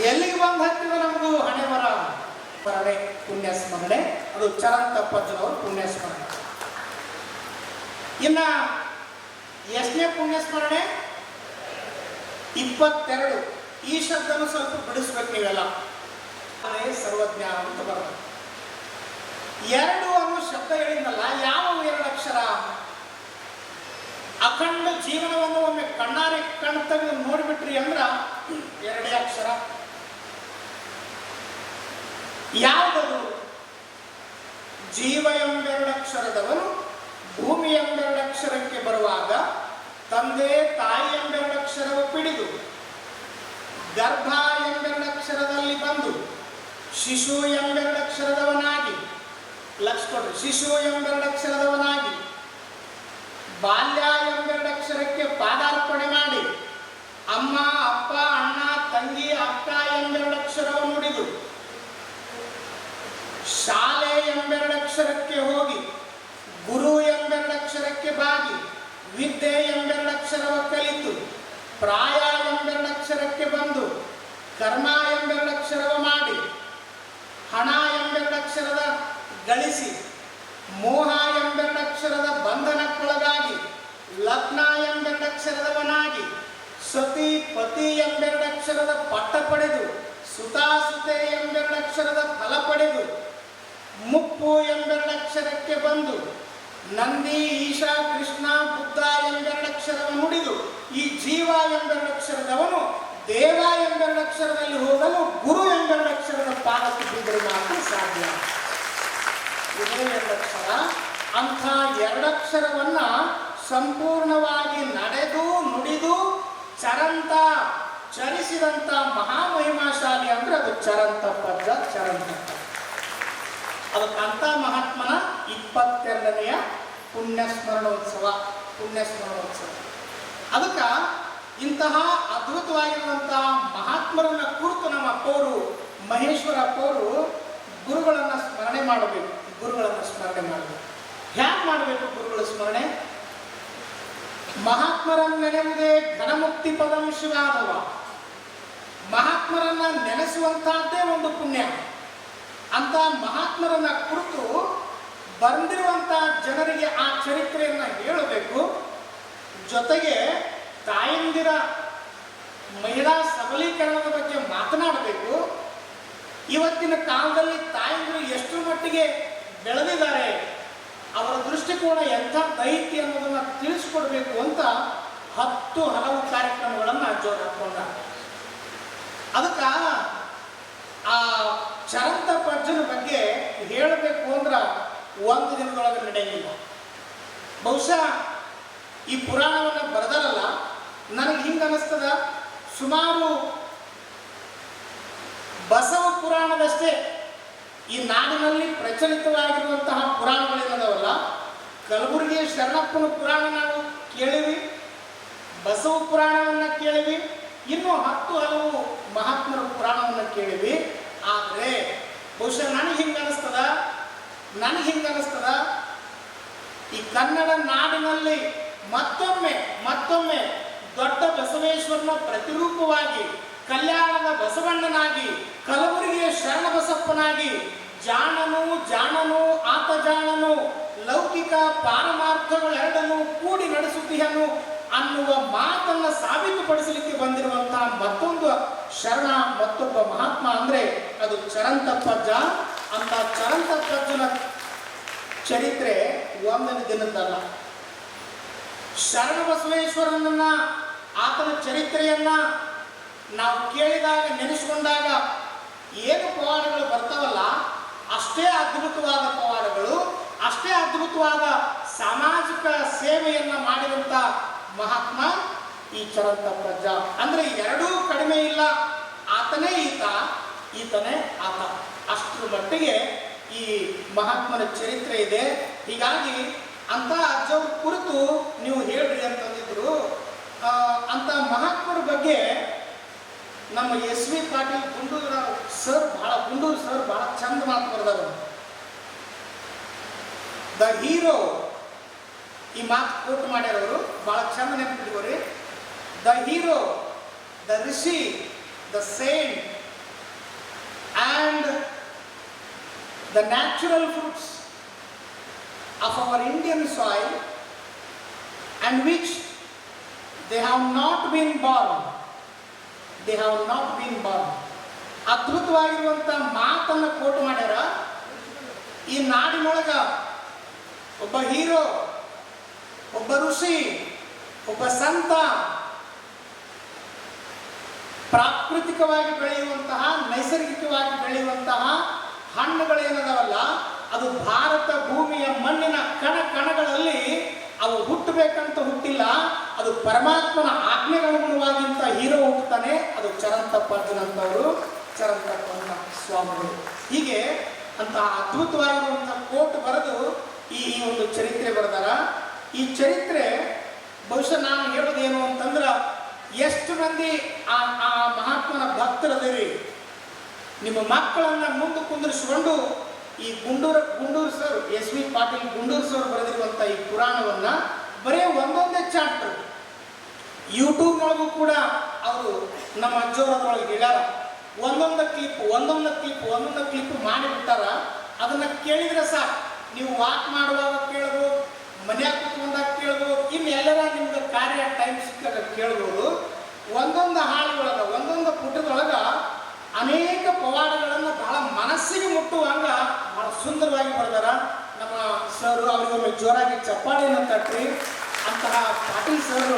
ಎಲ್ಲಿಗೆ ಬಂದು ಹಾಕ್ತಿದ ನಮಗೂ ಹಣೆ ಬರ ಸ್ಮರಣೆ, ಪುಣ್ಯ ಸ್ಮರಣೆ. ಅದು ಚರಣ್ ತಪ್ಪಜ್ಜನವ್ರ ಪುಣ್ಯ ಸ್ಮರಣೆ. ಇನ್ನ ಎಷ್ಟನೇ ಪುಣ್ಯ ಸ್ಮರಣೆ? 22. ಈ ಶಬ್ದನು ಸ್ವಲ್ಪ ಬಿಡಿಸ್ಬೇಕು ನೀವೆಲ್ಲ. ಸರ್ವಜ್ಞ ಅಂತ ಬರ್ತದೆ. 2 ಅನ್ನೋ ಶಬ್ದ ಹೇಳಿದ್ನಲ್ಲ, ಯಾವ 2 ಅಕ್ಷರ? ಅಖಂಡ ಜೀವನವನ್ನು ಒಮ್ಮೆ ಕಣ್ಣಾರೆ ಕಣ್ ತೆಗೆದು ನೋಡ್ಬಿಟ್ರಿ ಅಂದ್ರ 2 ಅಕ್ಷರ. ಯಾವುದದು? ಜೀವ ಎಂಬೆರಡು ಅಕ್ಷರದವನು ಭೂಮಿ ಎಂಬೆರಡು ಅಕ್ಷರಕ್ಕೆ ಬರುವಾಗ ತಂದೆ ತಾಯಿ ಎಂಬೆರಡು ಅಕ್ಷರವ ಪಿಡಿದು ಗರ್ಭ ಎಂಬೆರಡು ಅಕ್ಷರದಲ್ಲಿ ಬಂದು ಶಿಶು ಎಂಬೆರಡು ಅಕ್ಷರದವನಾಗಿ, ಲಕ್ಷ ಕೊಡ್ರಿ, ಶಿಶು ಎಂಬೆರಡು ಅಕ್ಷರದವನಾಗಿ ಬಾಲ್ಯ ಎಂಬೆರಡು ಅಕ್ಷರಕ್ಕೆ ಪಾದಾರ್ಪಣೆ ಮಾಡಿ ಅಮ್ಮ ಅಪ್ಪ ಅಣ್ಣ ತಂಗಿ ಅಕ್ಕ ಎಂಬೆರಡು ಅಕ್ಷರವನ್ನು ನುಡಿದು ಶಾಲೆ ಎಂಬೆರಡು ಅಕ್ಷರಕ್ಕೆ ಹೋಗಿ ಗುರು ಎಂಬೆರಡು ಅಕ್ಷರಕ್ಕೆ ಬಾಗಿ ವಿದ್ಯೆ ಎಂಬೆರಡು ಅಕ್ಷರವ ಕಲಿತು ಪ್ರಾಯ ಎಂಬೆರಡು ಅಕ್ಷರಕ್ಕೆ ಬಂದು ಕರ್ಮ ಎಂಬೆರಡು ಅಕ್ಷರವ ಮಾಡಿ ಹಣ ಎಂಬೆರಡು ಅಕ್ಷರದ ಗಳಿಸಿ ಮೋಹ ಎಂಬೆರಡು ಅಕ್ಷರದ ಬಂಧನಕ್ಕೊಳಗಾಗಿ ಲಗ್ನ ಎಂಬೆರಡು ಅಕ್ಷರದವನಾಗಿ ಸತಿ ಪತಿ ಎಂಬೆರಡು ಅಕ್ಷರದ ಪಟ್ಟ ಪಡೆದು ಸುತಾಸುತೆ ಎಂಬೆರಡು ಅಕ್ಷರದ ಫಲ ಪಡೆದು ಮುಪ್ಪು ಎಂಬೆರಡು ಅಕ್ಷರಕ್ಕೆ ಬಂದು ನಂದಿ ಈಶಾ ಕೃಷ್ಣ ಬುದ್ಧ ಎಂಬೆರಡು ಅಕ್ಷರವನ್ನು ನುಡಿದು ಈ ಜೀವ ಎಂಬೆರಡು ಅಕ್ಷರದವನು ದೇವ ಎಂಬೆರಡು ಅಕ್ಷರದಲ್ಲಿ ಹೋಗಲು ಗುರು ಎಂಬೆರಡು ಅಕ್ಷರದ ಪಾದಕ್ಕೆ ಬಿದ್ದರೆ ಮಾತ್ರ ಸಾಧ್ಯ. ಇದೇ 2 ಅಕ್ಷರ. ಅಂಥ 2 ಅಕ್ಷರವನ್ನ ಸಂಪೂರ್ಣವಾಗಿ ನಡೆದು ನುಡಿದು ಚರಂತ ಚರಿಸಿದಂಥ ಮಹಾಮಹಿಮಾಶಾಲಿ ಅಂದ್ರೆ ಅದು ಚರಂತ ಪದ್ಯ. ಚರಂತ ಅದು ಕಾಂತ ಮಹಾತ್ಮನ 22ನೆಯ ಪುಣ್ಯಸ್ಮರಣೋತ್ಸವ. ಅದಕ್ಕೆ ಇಂತಹ ಅದ್ಭುತವಾಗಿರುವಂತಹ ಮಹಾತ್ಮರನ್ನ ಕುರಿತು ನಮ್ಮ ಅಪ್ಪವರು ಮಹೇಶ್ವರ ಅಪ್ಪವರು ಗುರುಗಳನ್ನು ಸ್ಮರಣೆ ಮಾಡಬೇಕು. ಹ್ಯಾಕ್ ಮಾಡಬೇಕು ಗುರುಗಳ ಸ್ಮರಣೆ? ಮಹಾತ್ಮರನ್ನು ನೆನೆಯುವುದೇ ಘನಮುಕ್ತಿ ಪದಂ ಶಿವಾದವ. ಮಹಾತ್ಮರನ್ನ ನೆನೆಸುವಂತಹದ್ದೇ ಒಂದು ಪುಣ್ಯ. ಅಂತ ಮಹಾತ್ಮರನ್ನ ಕುರಿತು ಬಂದಿರುವಂತಹ ಜನರಿಗೆ ಆ ಚರಿತ್ರೆಯನ್ನ ಹೇಳಬೇಕು. ಜೊತೆಗೆ ತಾಯಂದಿರ ಮಹಿಳಾ ಸಬಲೀಕರಣದ ಬಗ್ಗೆ ಮಾತನಾಡಬೇಕು. ಇವತ್ತಿನ ಕಾಲದಲ್ಲಿ ತಾಯಂದಿರು ಎಷ್ಟು ಮಟ್ಟಿಗೆ ಬೆಳೆದಿದ್ದಾರೆ, ಅವರ ದೃಷ್ಟಿಕೋನ ಎಂಥ ದೈತ್ಯ ಅನ್ನೋದನ್ನ ತಿಳಿಸ್ಕೊಡ್ಬೇಕು ಅಂತ ಹಲವು ಕಾರ್ಯಕ್ರಮಗಳನ್ನು ಅಜ್ಜೋರು ಹಾಕೊಂಡ. ಅದಕ್ಕೆ ಆ ಚರಂತ ಪಜ್ಜನ ಬಗ್ಗೆ ಹೇಳಬೇಕು ಅಂದ್ರೆ ಒಂದು ದಿನದೊಳಗೆ ನಡೆಯಲಿಲ್ಲ. ಬಹುಶಃ ಈ ಪುರಾಣವನ್ನು ಬರೆದರಲ್ಲ, ನನಗೆ ಹಿಂಗೆ ಅನಿಸ್ತದ, ಸುಮಾರು ಬಸವ ಪುರಾಣದಷ್ಟೇ ಈ ನಾಡಿನಲ್ಲಿ ಪ್ರಚಲಿತವಾಗಿರುವಂತಹ ಪುರಾಣಗಳೇನದವಲ್ಲ, ಕಲಬುರಗಿ ಶರಣಪ್ಪನ ಪುರಾಣ ನಾವು ಕೇಳಿವಿ, ಬಸವ ಪುರಾಣವನ್ನು ಕೇಳಿವಿ, ಇನ್ನೂ ಹಲವು ಮಹಾತ್ಮರ ಪುರಾಣವನ್ನು ಕೇಳಿವಿ. ಆದರೆ ಬಹುಶಃ ನನಗೆ ಹಿಂಗೆ ಅನಿಸ್ತದ ಈ ಕನ್ನಡ ನಾಡಿನಲ್ಲಿ ಮತ್ತೊಮ್ಮೆ ದೊಡ್ಡ ಬಸವೇಶ್ವರನ ಪ್ರತಿರೂಪವಾಗಿ, ಕಲ್ಯಾಣದ ಬಸವಣ್ಣನಾಗಿ, ಕಲಬುರಗಿಯ ಶರಣಬಸಪ್ಪನಾಗಿ, ಜಾಣನು ಆತ ಜಾಣನು, ಲೌಕಿಕ ಪಾರಮಾರ್ಥಗಳೆರಡನ್ನು ಕೂಡಿ ನಡೆಸುತ್ತೀಯನು ಅನ್ನುವ ಮಾತನ್ನು ಸಾಬೀತುಪಡಿಸಲಿಕ್ಕೆ ಬಂದಿರುವಂತಹ ಮತ್ತೊಂದು ಶರಣ, ಮತ್ತೊಬ್ಬ ಮಹಾತ್ಮ ಅಂದ್ರೆ ಅದು ಚರಂತಪ್ಪಜ್ಜ. ಅಂತ ಚರಂತಪ್ಪಜ್ಜನ ಚರಿತ್ರೆ ಒಂದನೇ ದಿನದಲ್ಲ. ಶರಣ ಬಸವೇಶ್ವರನನ್ನ, ಆತನ ಚರಿತ್ರೆಯನ್ನ ನಾವು ಕೇಳಿದಾಗ, ನೆನೆಸಿಕೊಂಡಾಗ ಏನು ಪವಾಡಗಳು ಬರ್ತಾವಲ್ಲ, ಅಷ್ಟೇ ಅದ್ಭುತವಾದ ಪವಾಡಗಳು, ಅಷ್ಟೇ ಅದ್ಭುತವಾದ ಸಾಮಾಜಿಕ ಸೇವೆಯನ್ನ ಮಾಡಿದಂಥ ಮಹಾತ್ಮ ಈ ಚರಂತಪ್ಪಜ್ಜ. ಅಂದ್ರೆ ಎರಡೂ ಕಡಿಮೆ ಇಲ್ಲ, ಆತನೇ ಈತನೇ ಆತ. ಅಷ್ಟರ ಮಟ್ಟಿಗೆ ಈ ಮಹಾತ್ಮನ ಚರಿತ್ರೆ ಇದೆ. ಹೀಗಾಗಿ ಅಂತ ಅಜ್ಜವ್ರ ಕುರಿತು ನೀವು ಹೇಳ್ರಿ ಅಂತಂದಿದ್ರು. ಅಂತ ಮಹಾತ್ಮರ ಬಗ್ಗೆ ನಮ್ಮ S V Patil Gunduru sir ಬಹಳ ಚಂದ ಮಾತು ಬರೆದರು. ದ ಹೀರೋ, ಈ ಮಾತು ಕೋಟ್ ಮಾಡ್ಯಾರವರು, ಬಹಳ ಚಂದ ನೆನಪಿಟ್ಕೋರಿ. The hero, the rishi, the saint and the natural fruits of our Indian soil, and which they have not been born. ಅದ್ಭುತವಾಗಿರುವಂಥ ಮಾತನ್ನು ಕೋಟ್ ಮಾಡ್ಯಾರ. ಈ ನಾಡಿನೊಳಗ ಒಬ್ಬ ಹೀರೋ, ಒಬ್ಬ ಋಷಿ, ಒಬ್ಬ ಸಂತ, ಪ್ರಾಕೃತಿಕವಾಗಿ ಬೆಳೆಯುವಂತಹ, ನೈಸರ್ಗಿಕವಾಗಿ ಬೆಳೆಯುವಂತಹ ಹಣ್ಣುಗಳೇನದವಲ್ಲ, ಅದು ಭಾರತ ಭೂಮಿಯ ಮಣ್ಣಿನ ಕಣಗಳಲ್ಲಿ ಅವು ಹುಟ್ಟಬೇಕಂತ ಹುಟ್ಟಿಲ್ಲ. ಅದು ಪರಮಾತ್ಮನ ಆಜ್ಞೆಗನುಗುಣವಾಗಿಂತ ಹೀರೋ ಹುಟ್ಟುತ್ತಾನೆ. ಅದು ಚರಂತಪ್ಪಜ್ಜನಂತವರು, ಚರಂತಪ್ಪನ ಸ್ವಾಮಿಗಳು. ಹೀಗೆ ಅಂತಹ ಅದ್ಭುತವಾಗಿರುವಂತಹ ಕೋಟ್ ಬರೆದು ಈ ಒಂದು ಚರಿತ್ರೆ ಬರೆದಾರ. ಈ ಚರಿತ್ರೆ ಬಹುಶಃ ನಾನು ಹೇಳೋದೇನು ಅಂತಂದ್ರೆ, ಎಷ್ಟು ಮಂದಿ ಆ ಮಹಾತ್ಮನ ಭಕ್ತರದಿರಿ, ನಿಮ್ಮ ಮಕ್ಕಳನ್ನ ಮುಂದೆ ಕುಂದಿರಿಸಿಕೊಂಡು ಈ Gunduru sir, S V Patil Gunduru sir ಬರೆದಿರುವಂಥ ಈ ಪುರಾಣವನ್ನ ಬರೀ ಒಂದೊಂದೇ ಚಾಪ್ಟರ್ ಯೂಟ್ಯೂಬ್ನೊಳಗೂ ಕೂಡ ಅವರು ನಮ್ಮ ಅಜ್ಜೋರದೊಳಗೆ ಹೇಳ್ಯಾರ. ಒಂದೊಂದು ಕ್ಲಿಪ್ ಮಾಡಿಬಿಟ್ಟಾರ. ಅದನ್ನ ಕೇಳಿದ್ರೆ ಸಾಕು, ನೀವು ವಾಕ್ ಮಾಡುವಾಗ ಕೇಳ್ಬೋದು, ಮನ್ಯಾಗ ಕುತ್ಕೊಂಡಾಗ ಕೇಳ್ಬೋದು, ಇನ್ನು ಎಲ್ಲರ ನಿಮ್ಗೆ ಕಾರ್ಯ ಟೈಮ್ ಸಿಕ್ಕಾಗ ಕೇಳ್ಬೋದು. ಒಂದೊಂದು ಹಾಳುಗಳದ, ಒಂದೊಂದು ಪುಟದೊಳಗ ಅನೇಕ ಪವಾಡಗಳನ್ನು ಬಹಳ ಮನಸ್ಸಿಗೆ ಮುಟ್ಟುವಂಗ ಬಹಳ ಸುಂದರವಾಗಿ ಬರೆದಾರ ನಮ್ಮ ಸರ್. ಅವರಿಗೊಮ್ಮೆ ಜೋರಾಗಿ ಚಪ್ಪಾಳೆಯನ್ನು ತಟ್ಟಿ. ಅಂತಹ ಪಾಟೀಲ್ ಸರ್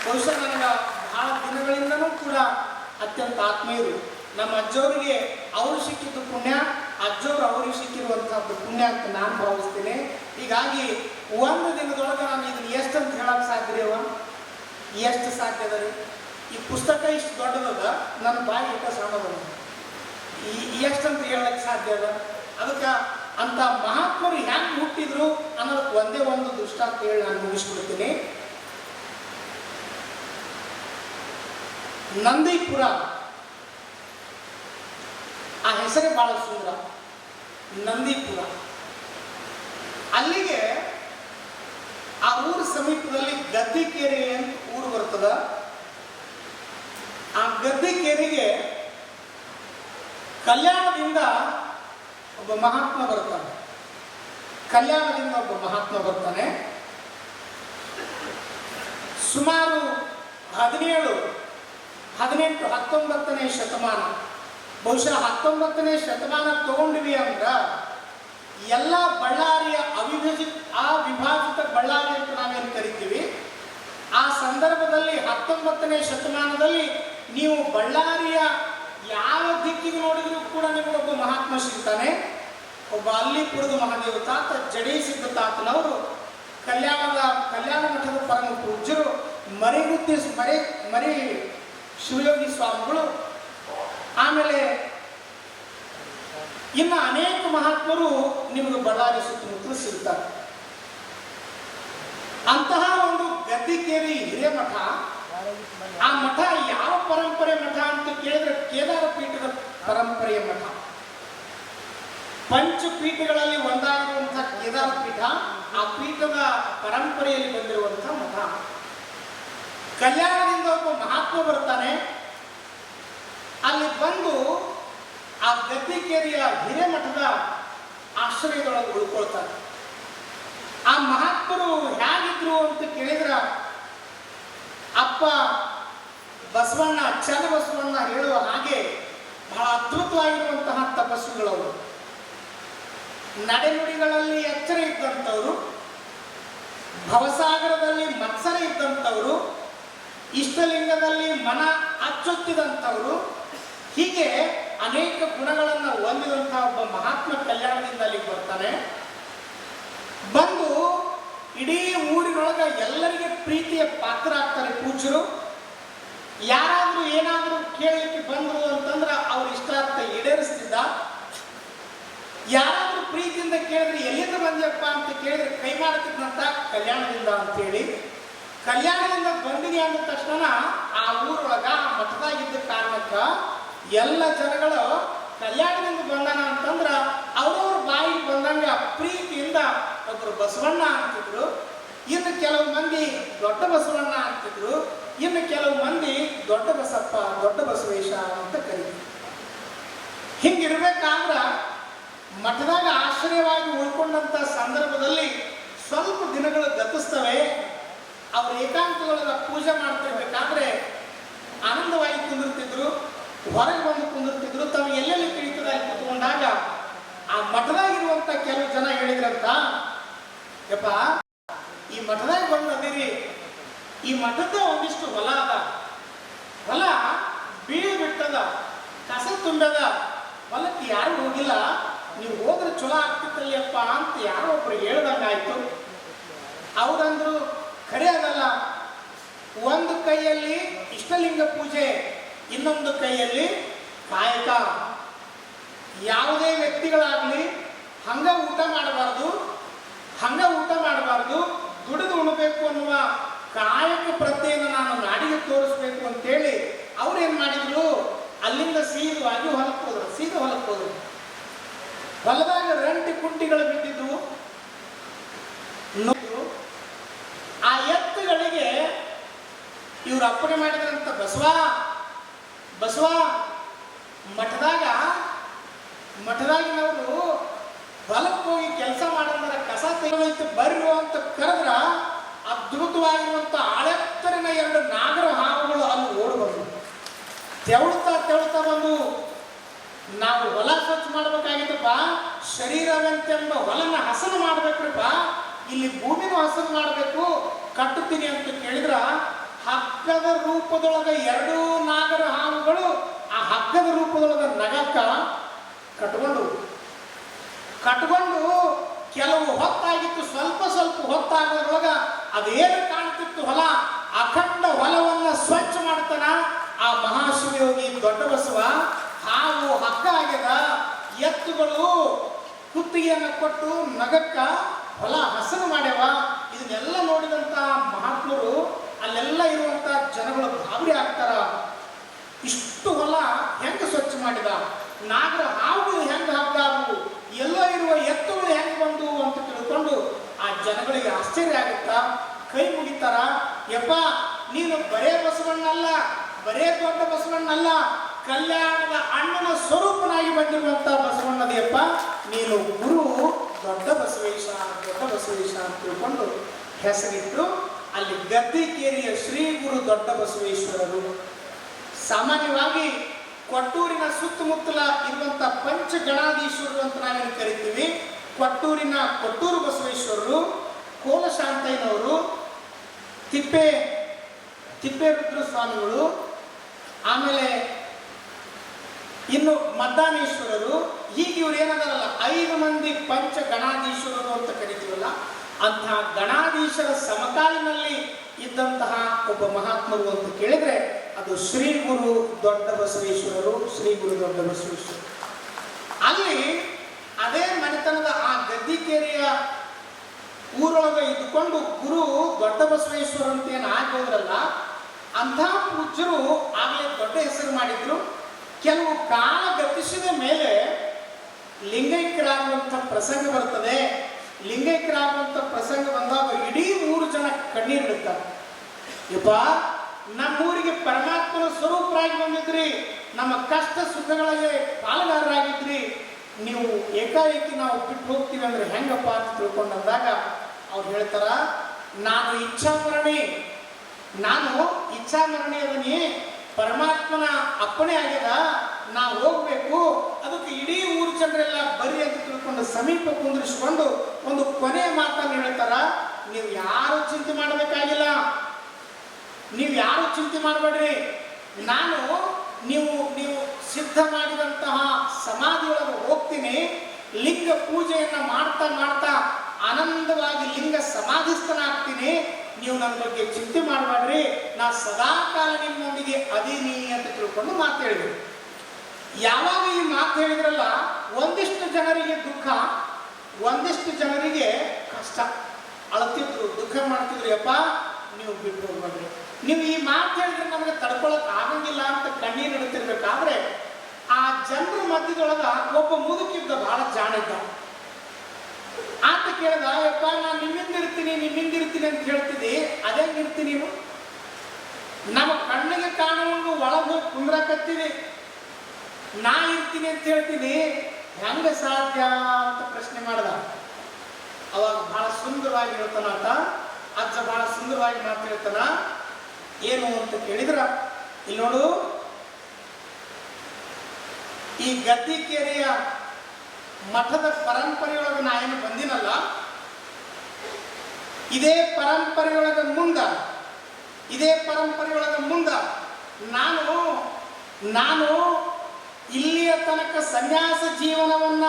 ಬಹುಶಃ ನನಗೆ ಬಹಳ ದಿನಗಳಿಂದನೂ ಕೂಡ ಅತ್ಯಂತ ಆತ್ಮೀಯರು. ನಮ್ಮ ಅಜ್ಜವರಿಗೆ ಅವರು ಸಿಕ್ಕಿದ್ದು ಪುಣ್ಯ, ಅಜ್ಜವರು ಅವ್ರಿಗೆ ಸಿಕ್ಕಿರುವಂಥದ್ದು ಪುಣ್ಯ ಅಂತ ನಾನು ಭಾವಿಸ್ತೀನಿ. ಹೀಗಾಗಿ ಒಂದು ದಿನದೊಳಗೆ ನಾನು ಇದನ್ನು ಎಷ್ಟಂತ ಹೇಳಕ್ಕೆ ಸಾಧ್ಯ ರೀ? ಎಷ್ಟು ಸಾಧ್ಯ ಅದ ರೀ? ಈ ಪುಸ್ತಕ ಇಷ್ಟು ದೊಡ್ಡದದ, ನನ್ನ ಬಾಯಿ ಇಟ್ಟ ಸಣ್ಣದ, ಎಷ್ಟಂತ ಹೇಳಕ್ಕೆ ಸಾಧ್ಯ ಅದ? ಅದಕ್ಕೆ ಅಂತ ಮಹಾತ್ಮರು ಹ್ಯಾಂಗೆ ಹುಟ್ಟಿದ್ರು ಅನ್ನೋದಕ್ಕೆ ಒಂದೇ ಒಂದು ದೃಷ್ಟಾಂತ ಹೇಳಿ ನಾನು ಮುಗಿಸ್ಬಿಡ್ತೀನಿ. ನಂದೀಪುರ, ಆ ಹೆಸರೇ ಬಹಳ ಸುಂದರ, ನಂದೀಪುರ. ಅಲ್ಲಿಗೆ ಆ ಊರ ಸಮೀಪದಲ್ಲಿ ಗದ್ದಿಕೇರಿ ಅಂತ ಊರು ಬರ್ತದ. ಆ ಗದ್ದಿಕೇರಿಗೆ ಕಲ್ಯಾಣದಿಂದ ಒಬ್ಬ ಮಹಾತ್ಮ ಬರ್ತಾನೆ. ಕಲ್ಯಾಣದಿಂದ ಒಬ್ಬ ಮಹಾತ್ಮ ಬರ್ತಾನೆ. ಸುಮಾರು 17, 18, 19ನೇ ಶತಮಾನ, ಬಹುಶಃ 19ನೇ ಶತಮಾನ ತಗೊಂಡ್ವಿ ಅಂದ್ರ ಎಲ್ಲ ಬಳ್ಳಾರಿಯ ಅವಿಭಾಜಿತ ಬಳ್ಳಾರಿ ಅಂತ ನಾವೇನು ಕರಿತೀವಿ, ಆ ಸಂದರ್ಭದಲ್ಲಿ 19ನೇ ಶತಮಾನದಲ್ಲಿ ನೀವು ಬಳ್ಳಾರಿಯ ಯಾವ ದಿಕ್ಕಿಗೆ ನೋಡಿದ್ರು ಕೂಡ ನಿಮಗೊಬ್ಬ ಮಹಾತ್ಮ ಸಿಗ್ತಾನೆ. ಒಬ್ಬ ಅಲ್ಲಿಪುರದ ಮಹಾದೇವ ತಾತ, ಜಡೇಸಿದ್ದ ತಾತನವರು, ಕಲ್ಯಾಣ ಮಠದ ಪರಮ ಪೂಜ್ಯರು, ಮರಿ ಶಿವಯೋಗಿ ಸ್ವಾಮಿಗಳು, ಆಮೇಲೆ ಇನ್ನು ಅನೇಕ ಮಹಾತ್ಮರು ನಿಮಗೆ ಬಳ್ಳಾರಿ ಸುತ್ತಮುತ್ತಲು ಸಿಗ್ತಾರೆ. ಅಂತಹ ಒಂದು ಗದ್ದಿಕೇರಿ ಹಿರೇಮಠ, ಆ ಮಠ ಯಾವ ಪರಂಪರೆ ಮಠ ಅಂತ ಕೇಳಿದ್ರೆ ಕೇದಾರ ಪೀಠದ ಪರಂಪರೆಯ ಮಠ. ಪಂಚಪೀಠಗಳಲ್ಲಿ ಒಂದಾಗಿರುವಂತಹ ಕೇದಾರ ಪೀಠ, ಆ ಪೀಠದ ಪರಂಪರೆಯಲ್ಲಿ ಬಂದಿರುವಂತಹ ಮಠ. ಕಲ್ಯಾಣದಿಂದ ಒಬ್ಬ ಮಹಾತ್ಮ ಬರ್ತಾನೆ. ಅಲ್ಲಿ ಬಂದು ಆ ಗದ್ದಿಕೇರಿಯ ಹಿರೇಮಠದ ಆಶ್ರಯದೊಳಗೆ ಉಳ್ಕೊಳ್ತಾರೆ. ಆ ಮಹಾತ್ಮರು ಹೇಗಿದ್ರು ಅಂತ ಕೇಳಿದ್ರ, ಅಪ್ಪ ಬಸವಣ್ಣ, ಚನ್ನ ಬಸವಣ್ಣ ಹೇಳುವ ಹಾಗೆ ಬಹಳ ಅದ್ಭುತವಾಗಿರುವಂತಹ ತಪಸ್ಸುಗಳವರು. ನಡೆನುಡಿಗಳಲ್ಲಿ ಎಚ್ಚರ ಇದ್ದಂಥವ್ರು, ಭವಸಾಗರದಲ್ಲಿ ಮತ್ಸರ ಇದ್ದಂಥವ್ರು, ಇಷ್ಟಲಿಂಗದಲ್ಲಿ ಮನ ಅಚ್ಚೊತ್ತಿದಂಥವ್ರು, ಹೀಗೆ ಅನೇಕ ಗುಣಗಳನ್ನು ಹೊಂದಿದಂತಹ ಒಬ್ಬ ಮಹಾತ್ಮ ಕಲ್ಯಾಣದಿಂದ ಅಲ್ಲಿಗೆ ಬರ್ತಾನೆ. ಬಂದು ಇಡೀ ಊರಿನೊಳಗೆ ಎಲ್ಲರಿಗೆ ಪ್ರೀತಿಯ ಪಾತ್ರ ಆಗ್ತಾರೆ ಪೂಜ್ಯರು. ಯಾರಾದರೂ ಏನಾದರೂ ಕೇಳಲಿಕ್ಕೆ ಬಂದರು ಅಂತಂದ್ರೆ ಅವ್ರ ಇಷ್ಟಾರ್ಥ ಈಡೇರಿಸ್ತಿದ್ದ. ಯಾರಾದರೂ ಪ್ರೀತಿಯಿಂದ ಕೇಳಿದ್ರೆ ಎಲ್ಲಿಂದ ಬಂದ್ಯಪ್ಪ ಅಂತ ಕೇಳಿದ್ರೆ ಕೈ ಮಾಡ್ತಿದ್ದಂತ ಕಲ್ಯಾಣದಿಂದ ಅಂತೇಳಿ. ಕಲ್ಯಾಣದಿಂದ ಬಂದಿನಿ ಅಂದ ತಕ್ಷಣ ಆ ಊರೊಳಗ ಆ ಮಠದಾಗಿದ್ದ ಕಾರಣಕ್ಕ ಎಲ್ಲ ಜನಗಳು ಕಲ್ಯಾಣದಿಂದ ಬಂದಾನ ಅಂತಂದ್ರ ಅವ್ರವ್ರ ಬಾಯಿಗೆ ಬಂದಂಗ ಪ್ರೀತಿಯಿಂದ ಒಬ್ಬರು ಬಸವಣ್ಣ ಅಂತಿದ್ರು, ಇನ್ನು ಕೆಲವು ಮಂದಿ ದೊಡ್ಡ ಬಸವಣ್ಣ ಅಂತಿದ್ರು, ಇನ್ನು ಕೆಲವು ಮಂದಿ ದೊಡ್ಡ ಬಸಪ್ಪ, ದೊಡ್ಡ ಬಸವೇಶ ಅಂತ ಕರೀತಾರೆ. ಹಿಂಗಿರ್ಬೇಕಾದ್ರ ಮಠದಾಗ ಆಶ್ರಯವಾಗಿ ಉಳ್ಕೊಂಡಂತ ಸಂದರ್ಭದಲ್ಲಿ ಸ್ವಲ್ಪ ದಿನಗಳು ಗತಿಸ್ತವೆ. ಅವ್ರು ಏಕಾಂತದೊಳಗ ಪೂಜೆ ಮಾಡ್ತಿರ್ಬೇಕಾದ್ರೆ ಆನಂದವಾಗಿ ಕುಂದಿರ್ತಿದ್ರು, ಹೊರಗೆ ಬಂದು ಕುಂದಿರ್ತಿದ್ರು. ತಾವು ಎಲ್ಲೆಲ್ಲಿ ತಿಳಿತದ ಅಲ್ಲಿ ಕುತ್ಕೊಂಡಾಗ ಆ ಮಠದಾಗಿರುವಂತ ಕೆಲವು ಜನ ಹೇಳಿದ್ರಂತ, ಯಪ್ಪ ಈ ಮಠದಾಗ ಬಂದು ಅದಿರಿ, ಈ ಮಠದ ಒಂದಿಷ್ಟು ಹೊಲ ಅದ, ಹೊಲ ಬೀಳಿ ಬಿಟ್ಟದ, ಕಸ ತುಂಬದ, ಹೊಲಕ್ಕೆ ಯಾರು ಹೋಗಿಲ್ಲ, ನೀವು ಹೋದ್ರೆ ಚಲೋ ಆಗ್ತಿತ್ತಲ್ಲಪ್ಪ ಅಂತ ಯಾರೋ ಒಬ್ರು ಹೇಳ್ದಂಗಾಯ್ತು. ಅವ್ರಂದ್ರು ಖರೆ ಅದಲ್ಲ, ಒಂದು ಕೈಯಲ್ಲಿ ಇಷ್ಟಲಿಂಗ ಪೂಜೆ, ಇನ್ನೊಂದು ಕೈಯಲ್ಲಿ ಕಾಯಕ. ಯಾವುದೇ ವ್ಯಕ್ತಿಗಳಾಗ್ಲಿ ಹಂಗ ಊಟ ಮಾಡಬಾರ್ದು, ದುಡಿದು ಉಣಬೇಕು ಅನ್ನುವ ಕಾಯಕ ಪ್ರತ್ಯೇನ ನಾನು ನಾಡಿಗೆ ತೋರಿಸ್ಬೇಕು ಅಂತೇಳಿ ಅವ್ರೇನ್ ಮಾಡಿದ್ರು, ಅಲ್ಲಿಂದ ಸೀದವಾಗಿ ಹೊಲಕ್ಕೆ ಹೋದ್ರು. ಹೊಲದಾಗ ರಂಟಿ ಕುಂಟಿಗಳು ಬಿದ್ದಿದ್ವು. ಆ ಎತ್ತುಗಳಿಗೆ ಇವ್ರು ಅಪ್ಪಣೆ ಮಾಡಿದ್ರಂತ, ಬಸವ ಮಠದಾಗಿನವರು ಹೊಲಕ್ಕೆ ಹೋಗಿ ಕೆಲಸ ಮಾಡಂದ್ರೆ ಕಸ ತೆಗೆದೈತೆ ಬರ್ರು ಅಂತ ಕರೆದ್ರ ಅದ್ಭುತವಾಗಿರುವಂತ ಆಳೆತ್ತರಿನ 2 ನಾಗರ ಹಾವುಗಳು ಅಲ್ಲಿ ಓಡಿ ಬಂದು ತೆವಳ್ತಾ ಬಂದು, ನಾವು ಹೊಲ ಸ್ವಚ್ಛ ಮಾಡ್ಬೇಕಾಗಿತ್ತಪ್ಪ, ಶರೀರವಂತೆಂಬ ಹೊಲನ ಹಸನು ಮಾಡ್ಬೇಕ್ರಿಪ್ಪ, ಇಲ್ಲಿ ಭೂಮಿನೂ ಹಸನು ಮಾಡಬೇಕು, ಕಟ್ಟುತ್ತೀನಿ ಅಂತ ಕೇಳಿದ್ರ ಹಗ್ಗದ ರೂಪದೊಳಗ 2 ನಾಗರ ಹಾವುಗಳು ಆ ಹಗ್ಗದ ರೂಪದೊಳಗ ನಗಕ್ಕ ಕಟ್ಕೊಂಡು ಕೆಲವು ಹೊತ್ತಾಗಿತ್ತು. ಸ್ವಲ್ಪ ಹೊತ್ತಾಗೋದ್ರೊಳಗ ಅದೇನು ಕಾಣ್ತಿತ್ತು ಹೊಲ ಅಖಂಡ ಹೊಲವನ್ನ ಸ್ವಚ್ಛ ಮಾಡ್ತಾನ ಆ ಮಹಾಶಿವಯೋಗಿ ದೊಡ್ಡ ಬಸವ. ಹಾವು ಹಗ್ಗ ಆಗ್ಯದ, ಎತ್ತುಗಳು ಕುತ್ತಿಗೆಯನ್ನು ಕೊಟ್ಟು ನಗಕ್ಕ ಹೊಲ ಹಸನು ಮಾಡ್ಯಾವ. ಇದನ್ನೆಲ್ಲ ನೋಡಿದಂತ ಮಹಾತ್ಮರು ಅಲ್ಲೆಲ್ಲ ಇರುವಂತ ಜನಗಳು ಗಾಬರಿ ಆಗ್ತಾರ. ಇಷ್ಟು ಹೊಲ ಹೆಂಗ ಸ್ವಚ್ಛ ಮಾಡಿದ, ನಾಗರ ಹಾವುಗಳು ಹೆಂಗ ಹಗ್ಗ ಆದವು, ಎಲ್ಲ ಇರುವ ಎತ್ತುಗಳು ಹೆಂಗ್ ಬಂದು ಅಂತ ತಿಳ್ಕೊಂಡು ಆ ಜನಗಳಿಗೆ ಆಶ್ಚರ್ಯ ಆಗುತ್ತಾ, ಕೈ ಮುಗಿತಾರ. ಯಪ್ಪ, ನೀನು ಬರೇ ಬಸವಣ್ಣಲ್ಲ, ಬರೇ ದೊಡ್ಡ ಬಸವಣ್ಣಲ್ಲ, ಕಲ್ಯಾಣದ ಅಣ್ಣನ ಸ್ವರೂಪನಾಗಿ ಬಂದಿರುವಂತ ಬಸವಣ್ಣದೆಯಪ್ಪ, ನೀನು ಗುರು ದೊಡ್ಡ ಬಸವೇಶ, ದೊಡ್ಡ ಬಸವೇಶ ಅಂತ ತಿಳ್ಕೊಂಡು ಹೆಸರಿಟ್ಟು ಅಲ್ಲಿ ಗದ್ದಿಕೇರಿಯ ಶ್ರೀ ಗುರು ದೊಡ್ಡ ಬಸವೇಶ್ವರರು. ಸಾಮಾನ್ಯವಾಗಿ ಕೊಟ್ಟೂರಿನ ಸುತ್ತಮುತ್ತಲ ಇರುವಂತ ಪಂಚಗಣಾಧೀಶ್ವರರು ಅಂತ ನಾವೇನು ಕರಿತೀವಿ. ಕೊಟ್ಟೂರಿನ ಕೊಟ್ಟೂರು ಬಸವೇಶ್ವರರು, ಕೋಲಶಾಂತಯ್ಯನವರು, ತಿಪ್ಪೇರುದ್ರ ಸ್ವಾಮಿಗಳು, ಆಮೇಲೆ ಇನ್ನು ಮದ್ದಾನೇಶ್ವರರು, ಹೀಗೆ ಇವ್ರು ಏನದಾರಲ್ಲ 5 ಮಂದಿ ಪಂಚ ಗಣಾಧೀಶ್ವರರು ಅಂತ ಕರಿತೀವಲ್ಲ, ಅಂತಹ ಗಣಾಧೀಶರ ಸಮಕಾಲಿನಲ್ಲಿ ಇದ್ದಂತಹ ಒಬ್ಬ ಮಹಾತ್ಮರು ಅಂತ ಕೇಳಿದ್ರೆ ಅದು ಶ್ರೀ ಗುರು ದೊಡ್ಡ ಬಸವೇಶ್ವರರು. ಶ್ರೀ ಗುರು ದೊಡ್ಡ ಬಸವೇಶ್ವರರು ಅಲ್ಲಿ ಅದೇ ಮನೆತನದ ಆ ಗದ್ದಿಕೇರಿಯ ಊರೊಳಗೆ ಇದ್ದುಕೊಂಡು ಗುರು ದೊಡ್ಡ ಬಸವೇಶ್ವರ ಅಂತ ಏನು ಆಗೋದ್ರಲ್ಲ, ಅಂಥ ಪೂಜ್ಯರು ಆಗಲೇ ದೊಡ್ಡ ಹೆಸರು ಮಾಡಿದ್ರು. ಕೆಲವು ಕಾಲ ಗತಿಸಿದ ಮೇಲೆ ಲಿಂಗೈಕ್ಯರಾಗುವಂಥ ಪ್ರಸಂಗ ಬರ್ತದೆ. ಲಿಂಗೈಕ್ಯರಾಗುವಂಥ ಪ್ರಸಂಗ ಬಂದಾಗ ಇಡೀ 3 ಜನ ಕಣ್ಣೀರಿಡುತ್ತಾರೆ. ಯಪ್ಪ, ನಮ್ಮೂರಿಗೆ ಪರಮಾತ್ಮನ ಸ್ವರೂಪರಾಗಿ ಬಂದಿದ್ರಿ, ನಮ್ಮ ಕಷ್ಟ ಸುಖಗಳಿಗೆ ಪಾಲುಗಾರರಾಗಿದ್ರಿ, ನೀವು ಏಕಾಏಕಿ ನಾವು ಬಿಟ್ಟು ಹೋಗ್ತೀವಿ ಅಂದ್ರೆ ಹೆಂಗಪ್ಪ ಅಂತ ತಿಳ್ಕೊಂಡಂದಾಗ ಅವ್ರು ಹೇಳ್ತಾರ, ನಾನು ಇಚ್ಛಾಮರಣಿ ಅದನಿ, ಪರಮಾತ್ಮನ ಅಪ್ಪಣೆ ಆಗ್ಯದ, ನಾ ಹೋಗ್ಬೇಕು, ಅದಕ್ಕೆ ಇಡೀ 3 ಜನರೆಲ್ಲ ಬರಿ ಅಂತ ತಿಳ್ಕೊಂಡು ಸಮೀಪ ಕುಂದ್ರಿಸ್ಕೊಂಡು ಒಂದು ಕೊನೆಯ ಮಾತನ್ನು ಹೇಳ್ತಾರ, ನೀವು ಯಾರು ಚಿಂತೆ ಮಾಡಬೇಕಾಗಿಲ್ಲ, ನೀವು ಯಾರು ಚಿಂತೆ ಮಾಡಬೇಡ್ರಿ, ನಾನು ನೀವು ಸಿದ್ಧ ಮಾಡಿದಂತಹ ಸಮಾಧಿಯೊಳಗೆ ಹೋಗ್ತೀನಿ, ಲಿಂಗ ಪೂಜೆಯನ್ನ ಮಾಡ್ತಾ ಮಾಡ್ತಾ ಆನಂದವಾಗಿ ಲಿಂಗ ಸಮಾಧಿಸ್ಥನಾಗ್ತೀನಿ, ನೀವು ನನ್ನ ಬಗ್ಗೆ ಚಿಂತೆ ಮಾಡಬೇಡ್ರಿ, ನಾ ಸದಾಕಾಲ ನಿಮ್ಮೊಂದಿಗೆ ಅದೀನಿ ಅಂತ ತಿಳ್ಕೊಂಡು ಮಾತು ಹೇಳಿದ್ರು. ಯಾವಾಗ ಈ ಮಾತು ಹೇಳಿದ್ರಲ್ಲ, ಒಂದಿಷ್ಟು ಜನರಿಗೆ ದುಃಖ, ಒಂದಿಷ್ಟು ಜನರಿಗೆ ಕಷ್ಟ, ಅಳತಿದ್ರು, ದುಃಖ ಮಾಡ್ತಿದ್ರು. ಯಪ್ಪ, ನೀವು ಬಿಟ್ಟು ಹೋಗ್ಬೇಡ್ರಿ, ನೀವು ಈ ಮಾತು ಹೇಳಿದ್ರೆ ನಮಗೆ ತಡ್ಕೊಳಕ್ ಆಗಂಗಿಲ್ಲ ಅಂತ ಕಣ್ಣೀರು ಇಡ್ತಿರ್ಬೇಕಾದ್ರೆ ಆ ಜನರ ಮಧ್ಯದೊಳಗ ಒಬ್ಬ ಮುದುಕಿದ್ದ, ಬಹಳ ಜಾಣಿದ್ದ. ಆತ ಕೇಳ್ದ, ಯಪ್ಪ, ನಾನು ನಿಮ್ಮಿಂದಿರ್ತೀನಿ ಅಂತ ಹೇಳ್ತಿದ್ದಿ, ಅದೇ ಇರ್ತೀನಿ, ನೀವು ನಮ್ಮ ಕಣ್ಣಿಗೆ ಕಾಣುವಂಗ ಒಳಗೆ ಹೋಗಿ ಕುಂದ್ರಾಕತ್ತೀವಿ, ನಾ ಇರ್ತೀನಿ ಅಂತ ಹೇಳ್ತೀನಿ, ಹೆಂಗ ಸಾಧ್ಯ ಅಂತ ಪ್ರಶ್ನೆ ಮಾಡ್ದ. ಅವಾಗ ಬಹಳ ಸುಂದರವಾಗಿ ಹೇಳ್ತಾನ ಆತ, ಅಜ್ಜ ಬಹಳ ಸುಂದರವಾಗಿ ಮಾತು ಹೇಳ್ತಾನ. ಏನು ಅಂತ ಕೇಳಿದ್ರ, ಇಲ್ಲಿ ನೋಡು, ಈ ಗದ್ದಿಕೇರಿಯ ಮಠದ ಪರಂಪರೆಯೊಳಗೆ ನಾ ಏನು ಬಂದಿನಲ್ಲ, ಇದೇ ಪರಂಪರೆಯೊಳಗೆ ಮುಂದ ನಾನು ಇಲ್ಲಿಯ ತನಕ ಸನ್ಯಾಸ ಜೀವನವನ್ನ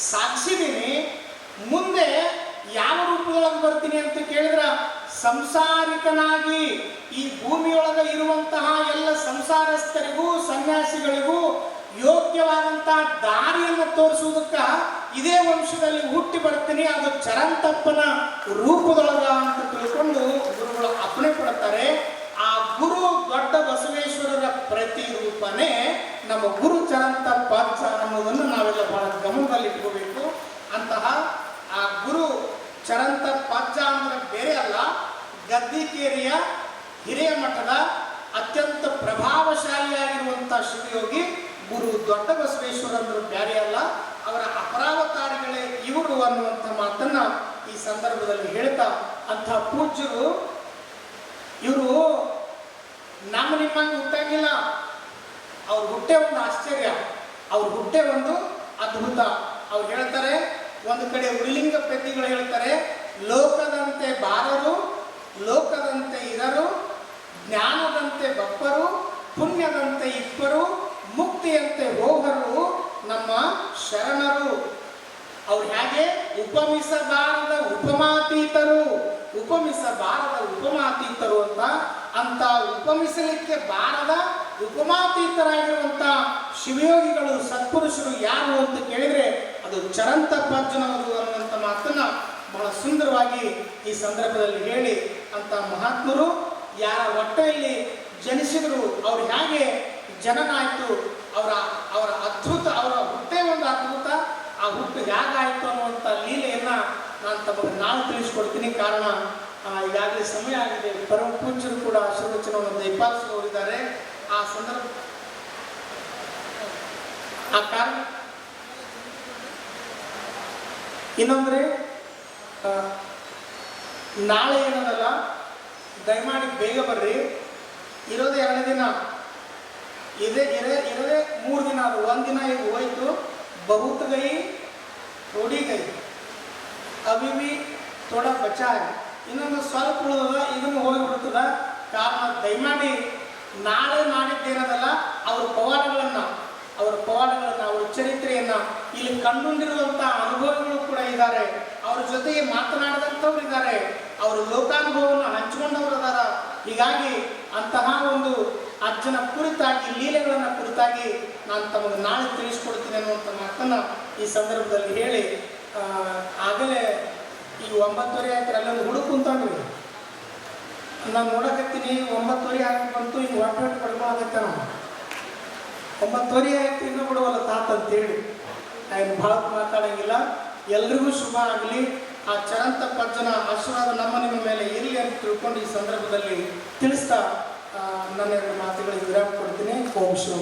ಸಾಗಿಸಿದ್ದೀನಿ. ಮುಂದೆ ಯಾವ ರೂಪದೊಳಗೆ ಬರ್ತೀನಿ ಅಂತ ಕೇಳಿದ್ರ, ಸಂಸಾರಿಕನಾಗಿ ಈ ಭೂಮಿಯೊಳಗೆ ಇರುವಂತಹ ಎಲ್ಲ ಸಂಸಾರಸ್ಥರಿಗೂ ಸನ್ಯಾಸಿಗಳಿಗೂ ಯೋಗ್ಯವಾದಂತಹ ದಾರಿಯನ್ನು ತೋರಿಸುವುದಕ್ಕ ಇದೇ ವಂಶದಲ್ಲಿ ಹುಟ್ಟಿ ಬರ್ತೀನಿ, ಅದು ಚರಂತಪ್ಪನ ರೂಪದೊಳಗ ಅಂತ ತಿಳ್ಕೊಂಡು ಗುರುಗಳು ಅಪ್ಪಣೆ ಕೊಡುತ್ತಾರೆ. ಆ ಗುರು ದೊಡ್ಡ ಬಸವೇಶ್ವರರ ಪ್ರತಿರೂಪನೇ ನಮ್ಮ ಗುರು ಚರಂತಪ್ಪ ಅನ್ನೋದನ್ನು ನಾವೆಲ್ಲ ಬಹಳ ಗಮನದಲ್ಲಿ ಇಟ್ಕೋಬೇಕು. ಅಂತಹ ಆ ಗುರು ಚರಂತಪ್ಪ ಅಂದ್ರೆ ಬೇರೆ ಅಲ್ಲ, ಗದ್ದಿಕೇರಿಯ ಹಿರಿಯ ಮಠದ ಅತ್ಯಂತ ಪ್ರಭಾವಶಾಲಿಯಾಗಿರುವಂತಹ ಶಿವಯೋಗಿ ಗುರು ದೊಡ್ಡ ಬಸವೇಶ್ವರ ಅಂದ್ರೆ ಬೇರೆ ಅಲ್ಲ, ಅವರ ಅಪರಾವತಾರಿಗಳೇ ಇವರು ಅನ್ನುವಂಥ ಮಾತನ್ನ ಈ ಸಂದರ್ಭದಲ್ಲಿ ಹೇಳ್ತಾ, ಅಂಥ ಪೂಜ್ಯರು ಇವರು ನಿಮ್ಮಂಗೆ ಹುಟ್ಟಂಗಿಲ್ಲ, ಅವ್ರ ಹುಟ್ಟೆ ಒಂದು ಆಶ್ಚರ್ಯ, ಅವ್ರ ಹುಟ್ಟೆ ಒಂದು ಅದ್ಭುತ. ಅವ್ರು ಹೇಳ್ತಾರೆ, ಒಂದು ಕಡೆ ಉಳಿಲಿಂಗ ಪ್ರತಿಗಳು ಹೇಳ್ತಾರೆ, ಲೋಕದಂತೆ ಬಾರರು, ಲೋಕದಂತೆ ಇರರು, ಜ್ಞಾನದಂತೆ ಬಪ್ಪರು, ಪುಣ್ಯದಂತೆ ಇಪ್ಪರು, ಮುಕ್ತಿಯಂತೆ ಹೋಗರು ನಮ್ಮ ಶರಣರು. ಅವ್ರು ಹೇಗೆ ಉಪಮಿಸಬಾರದ ಉಪಮಾತೀತರು, ಉಪಮಿಸಬಾರದ ಉಪಮಾತೀತರು ಅಂತ ಉಪಮಿಸಲಿಕ್ಕೆ ಬಾರದ ಉಪಮಾತೀತರಾಗಿರುವಂಥ ಶಿವಯೋಗಿಗಳು ಸತ್ಪುರುಷರು ಯಾರು ಅಂತ ಕೇಳಿದರೆ ಅದು ಚರಂತ ಪರ್ಜನವರು ಅನ್ನುವಂಥ ಮಾತನ್ನು ಬಹಳ ಸುಂದರವಾಗಿ ಈ ಸಂದರ್ಭದಲ್ಲಿ ಹೇಳಿ, ಅಂತ ಮಹಾತ್ಮರು ಯಾರ ಹೊಟ್ಟೆಯಲ್ಲಿ ಜನಿಸಿದರು, ಅವ್ರು ಹೇಗೆ ಜನನಾಯಿತು, ಅವರ ಅದ್ಭುತ, ಅವರ ಹುಟ್ಟೆ ಒಂದು ಅದ್ಭುತ, ಆ ಹುಟ್ಟು ಹೇಗಾಯಿತು ಅನ್ನುವಂಥ ಲೀಲೆಯನ್ನು ನಾನು ತಮಗೆ ನಾಳೆ ತಿಳಿಸ್ಕೊಡ್ತೀನಿ. ಕಾರಣ ಈಗಾಗಲೇ ಸಮಯ ಆಗಿದೆ. ಪರಮ ಪೂಜ್ಯರು ಕೂಡ ಆಶೀರ್ವಚನವನ್ನು ದಯಪಾಲಿಸುವವರಿದ್ದಾರೆ. ಆ ಸಂದರ್ಭ ಆ ಕಾರಣ ಇನ್ನೊಂದ್ರೆ ನಾಳೆ ಏನದಲ್ಲ, ದಯಮಾಡಿ ಬೇಗ ಬರ್ರಿ. ಇರೋದೇ 2 ದಿನ, ಇರೋದೇ 3 ದಿನ. ಅದು 1 ದಿನ ಈಗ ಹೋಯ್ತು. ಬಹುತ್ ಗೈ ಥೋಡಿ ಗೈ, ಅಭಿ ಭಿ ಥೋಡಾ ಬಚಾ ಹೈ. ಇನ್ನೊಂದು ಸ್ವಲ್ಪ ಉಳಿದದ, ಇದನ್ನು ಹೋಗಿಬಿಡ್ತದ. ಕಾರಣ ದಯಮಾಡಿ ನಾಳೆ ಮಾಡಿದ್ದೇನದಲ್ಲ, ಅವ್ರ ಪವಾಡಗಳನ್ನು, ಅವ್ರ ಚರಿತ್ರೆಯನ್ನು ಇಲ್ಲಿ ಕಂಡುಕೊಂಡಿರುವಂಥ ಅನುಭವಗಳು ಕೂಡ ಇದ್ದಾರೆ. ಅವ್ರ ಜೊತೆಗೆ ಮಾತನಾಡಿದಂಥವ್ರು ಇದ್ದಾರೆ, ಅವರು ಲೋಕಾನುಭವವನ್ನು ಹಂಚಿಕೊಂಡವರು ಅದಾರ. ಹೀಗಾಗಿ ಅಂತಹ ಒಂದು ಅಜ್ಜನ ಕುರಿತಾಗಿ, ಲೀಲೆಗಳನ್ನು ಕುರಿತಾಗಿ ನಾನು ತಮಗೆ ನಾಳೆ ತಿಳಿಸ್ಕೊಡ್ತೀನಿ ಅನ್ನುವಂಥ ಮಾತನ್ನು ಈ ಸಂದರ್ಭದಲ್ಲಿ ಹೇಳಿ, ಆಗಲೇ ಈಗ 9:30 ಆಯ್ತು. ಅಲ್ಲೊಂದು ಹುಡುಗ ಕುಂತಾನ್ರಿ, ನಾನು ನೋಡಕತ್ತೀನಿ. 9:30 ಆಗಿ ಬಂತು, ಈಗ ಹೊಟ್ಟೆ ಪಡ್ಕೊಳಕತ್ತ. ನಾವು 9:30 ಆಯ್ತು, ಇನ್ನೂ ಬಿಡುವಲ್ಲ ತಾತ ಅಂತೇಳಿ ನಾನು ಭಾಳ ಮಾತಾಡಂಗಿಲ್ಲ. ಎಲ್ರಿಗೂ ಶುಭ ಆಗಲಿ. ಆ ಚರಂತ ಪಜ್ಜನ ಆಶೀರ್ವಾದ ನಿಮ್ಮ ಮೇಲೆ ಇರಲಿ ಅಂತ ತಿಳ್ಕೊಂಡು ಈ ಸಂದರ್ಭದಲ್ಲಿ ತಿಳಿಸ್ತಾ ನನ್ನ 2 ಮಾತುಗಳಿಗೆ ವಿರಾಮ ಕೊಡ್ತೀನಿ. ಓಂ ಶಿವ.